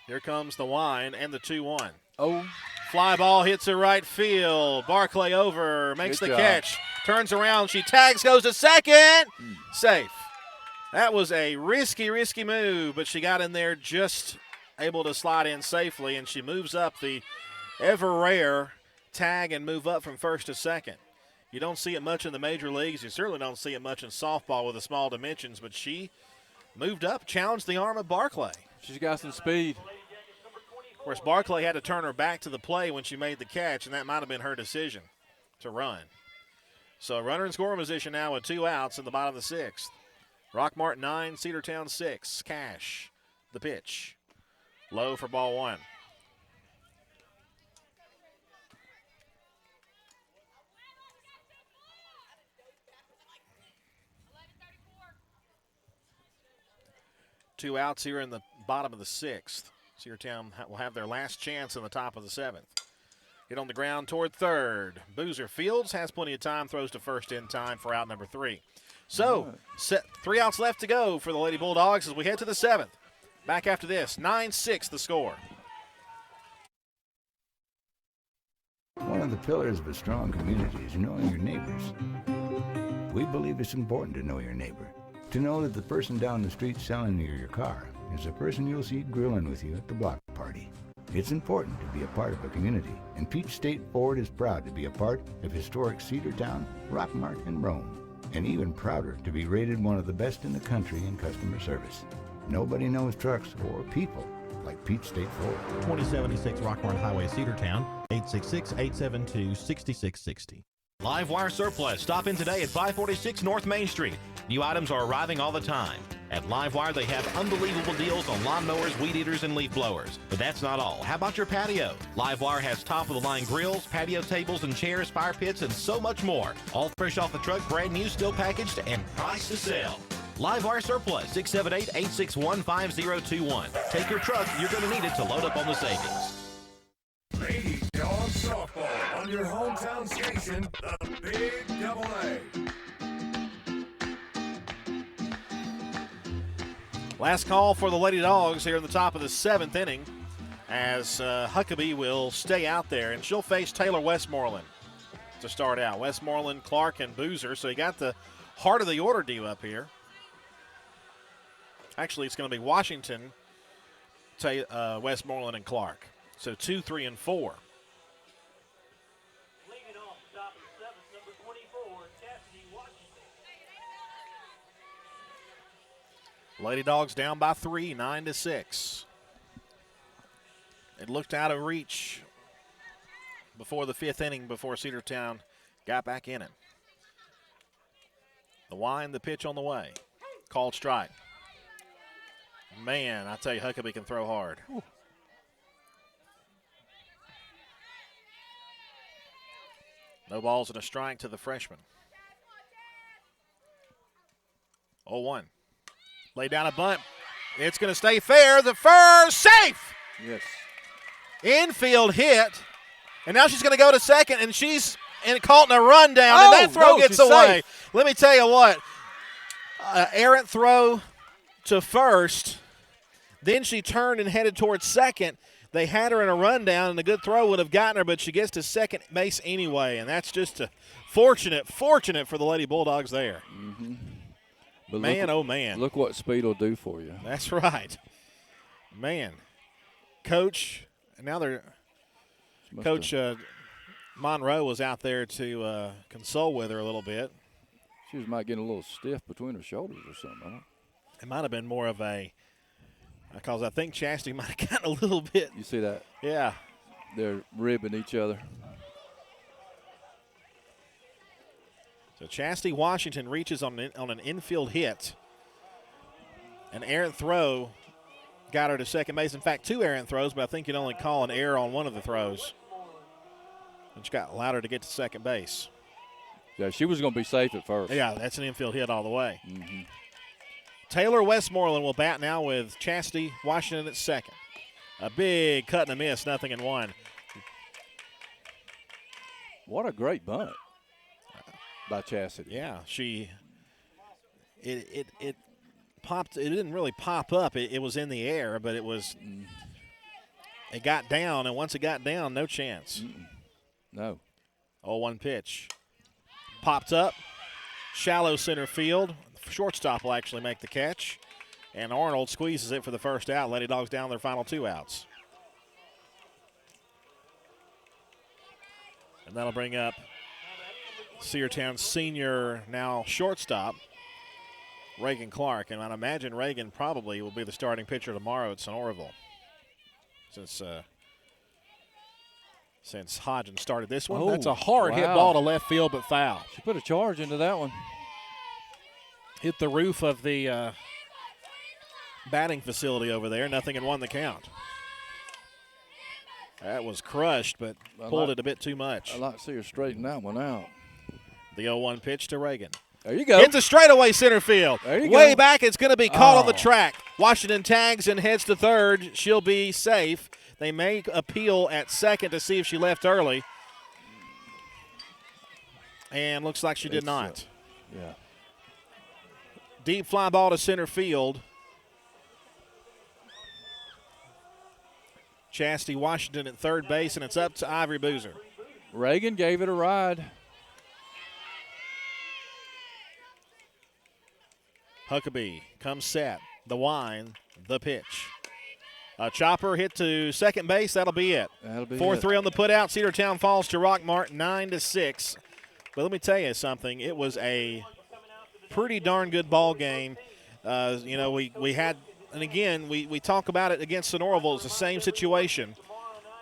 Here comes the wind and the 2-1. Oh. Fly ball hits her right field. Barclay over, makes Good the job. catch. Turns around, she tags, goes to second. Safe. That was a risky move, but she got in there just able to slide in safely, and she moves up the ever-rare tag and move up from first to second. You don't see it much in the major leagues. You certainly don't see it much in softball with the small dimensions, but she moved up, challenged the arm of Barclay. She's got some speed. Of course, Barclay had to turn her back to the play when she made the catch, and that might have been her decision to run. So runner in scoring position now with 2 outs in the bottom of the 6th. Rockmart 9, Cedartown 6. Cash, the pitch. Low for ball one. Two outs here in the bottom of the 6th. Cedartown will have their last chance in the top of the 7th. Hit on the ground toward third. Boozer fields, has plenty of time, throws to first in time for out number 3. So, 3 outs left to go for the Lady Bulldogs as we head to the 7th. Back after this, 9-6 the score. One of the pillars of a strong community is knowing your neighbors. We believe it's important to know your neighbor. To know that the person down the street selling you your car is the person you'll see grilling with you at the block party. It's important to be a part of a community, and Peach State Ford is proud to be a part of historic Cedartown, Rockmart, and Rome, and even prouder to be rated one of the best in the country in customer service. Nobody knows trucks or people like Peach State Ford. 2076 Rockmart Highway, Cedartown, 866-872-6660. Livewire Surplus. Stop in today at 546 North Main Street. New items are arriving all the time. At Livewire, they have unbelievable deals on lawnmowers, weed eaters, and leaf blowers. But that's not all. How about your patio? Livewire has top-of-the-line grills, patio tables and chairs, fire pits, and so much more. All fresh off the truck, brand new, still packaged, and priced to sell. Livewire Surplus, 678-861-5021. Take your truck. You're going to need it to load up on the savings. Lady Dog Softball on your hometown station, the Big Double A. Last call for the Lady Dogs here in the top of the 7th inning as Huckabee will stay out there, and she'll face Taylor Westmoreland to start out. Westmoreland, Clark, and Boozer. So you got the heart of the order due up here. Actually, it's going to be Washington, Westmoreland, and Clark. So 2, 3, and 4. Leading off top of the 7th, number 24, Cassidy Washington. Lady Dogs down by 3, 9-6. It looked out of reach before the 5th inning before Cedartown got back in it. The wind, the pitch on the way. Called strike. Man, I tell you, Huckabee can throw hard. Whew. No balls and a strike to the freshman. 0-1. Lay down a bunt. It's going to stay fair. The first, safe. Yes. Infield hit. And now she's going to go to second, and she's caught in a rundown, and that throw gets away. Safe. Let me tell you what. Errant throw to first. Then she turned and headed towards second. They had her in a rundown, and a good throw would have gotten her, but she gets to second base anyway, and that's just fortunate for the Lady Bulldogs there. Mm-hmm. But man, look, oh, man. Look what speed will do for you. That's right. Man. Coach, now they're Coach Monroe was out there to console with her a little bit. She was might getting a little stiff between her shoulders or something. Huh? It might have been more of a because I think Chastity might have gotten a little bit. You see that? Yeah. They're ribbing each other. So Chastity Washington reaches on an infield hit. An errant throw got her to second base. In fact, 2 errant throws, but I think you'd only call an error on one of the throws. And she got allowed her to get to second base. Yeah, she was going to be safe at first. Yeah, that's an infield hit all the way. Mm-hmm. Taylor Westmoreland will bat now with Chastity Washington at second. A big cut and a miss, 0-1. What a great bunt by Chastity. Yeah, it popped. It didn't really pop up. It was in the air, but it got down, and once it got down, no chance. No. 0-1 pitch. Popped up, shallow center field. Shortstop will actually make the catch, and Arnold squeezes it for the first out. Lady Dogs down their final 2 outs. And that'll bring up Cedartown senior, now shortstop, Reagan Clark. And I'd imagine Reagan probably will be the starting pitcher tomorrow at Sonoraville, since Hodgins started this one. That's a hard hit ball to left field, but foul. She put a charge into that one. Hit the roof of the batting facility over there. 0-1 the count. That was crushed, but pulled it a bit too much. I'd like to see her straighten that one out. The 0-1 pitch to Reagan. There you go. It's a straightaway center field. There you Way go. back, it's going to be caught on the track. Washington tags and heads to third. She'll be safe. They may appeal at second to see if she left early. And looks like she did not. Yeah. Deep fly ball to center field. Chastity Washington at third base, and it's up to Ivory Boozer. Reagan gave it a ride. Huckabee comes set. The wind, the pitch. A chopper hit to second base. That'll be it. That'll be 4-3 on the putout. Cedartown falls to Rockmart 9-6. But let me tell you something. It was a pretty darn good ball game. We had, and again, we talk about it against Sonoraville. It's the same situation.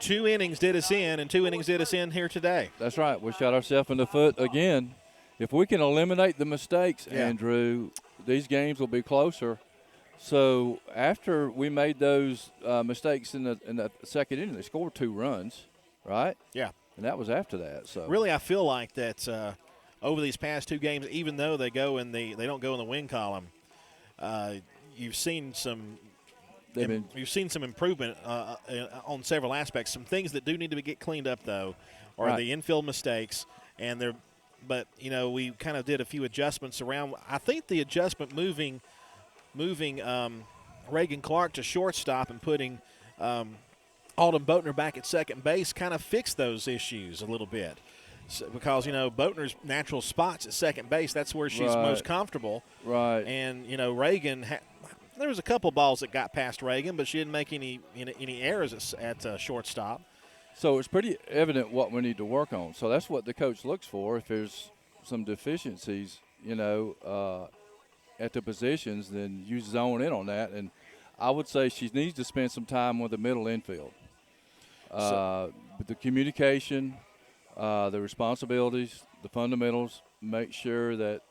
2 innings did us in, and 2 innings did us in here today. That's right. We shot ourselves in the foot again. If we can eliminate the mistakes, Andrew, these games will be closer. So after we made those mistakes in the second inning, they scored 2 runs, right? Yeah. And that was after that. So really, I feel like that over these past 2 games, even though they don't go in the win column, you've seen some improvement on several aspects. Some things that do need to get cleaned up, though, are the infield mistakes, and they're. But we kind of did a few adjustments around. I think the adjustment moving Reagan Clark to shortstop and putting Alden Boatner back at second base kind of fixed those issues a little bit. So, because, Boatner's natural spot's at second base. That's where she's most comfortable. Right. And, Reagan, there was a couple balls that got past Reagan, but she didn't make any errors at shortstop. So it's pretty evident what we need to work on. So that's what the coach looks for. If there's some deficiencies, at the positions, then you zone in on that. And I would say she needs to spend some time with the middle infield. The communication, the responsibilities, the fundamentals, make sure that,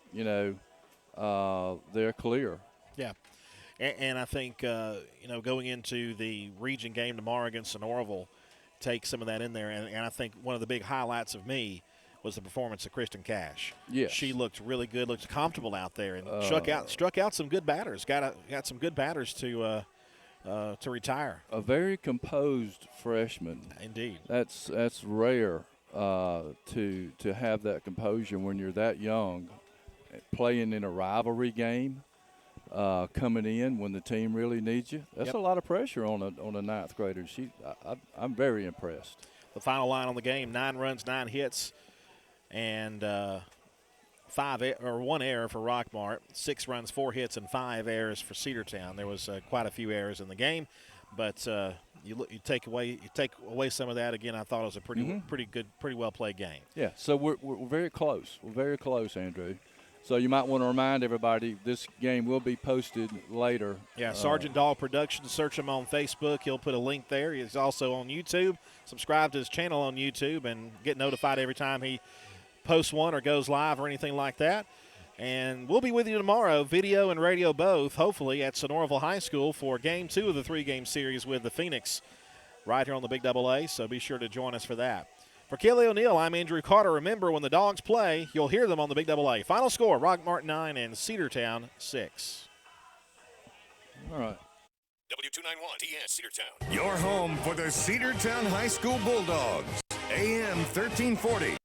they're clear. Yeah. And I think, going into the region game tomorrow against Sonoraville, take some of that in there. And I think one of the big highlights of me was the performance of Kristen Cash. Yes. She looked really good, looked comfortable out there, and struck out some good batters. Got some good batters to retire. A very composed freshman. Indeed. That's rare to have that composure when you're that young, playing in a rivalry game. Coming in when the team really needs you. That's a lot of pressure on a ninth grader. I'm very impressed. The final line on the game: 9 runs, 9 hits, and 1 error for Rockmart. 6 runs, 4 hits, and 5 errors for Cedartown. There was quite a few errors in the game, but you take away some of that. Again, I thought it was a pretty good, pretty well played game. Yeah. So we're very close. We're very close, Andrew. So you might want to remind everybody this game will be posted later. Yeah, Sergeant Dahl Productions. Search him on Facebook. He'll put a link there. He's also on YouTube. Subscribe to his channel on YouTube and get notified every time he posts one or goes live or anything like that. And we'll be with you tomorrow, video and radio both, hopefully at Sonoraville High School for Game 2 of the 3-game series with the Phoenix right here on the Big AA. So be sure to join us for that. For Kelly O'Neill, I'm Andrew Carter. Remember, when the Dogs play, you'll hear them on the Big AA. Final score, Rockmart 9 and Cedartown 6. All right. W291 TS Cedartown. Your home for the Cedartown High School Bulldogs. AM 1340.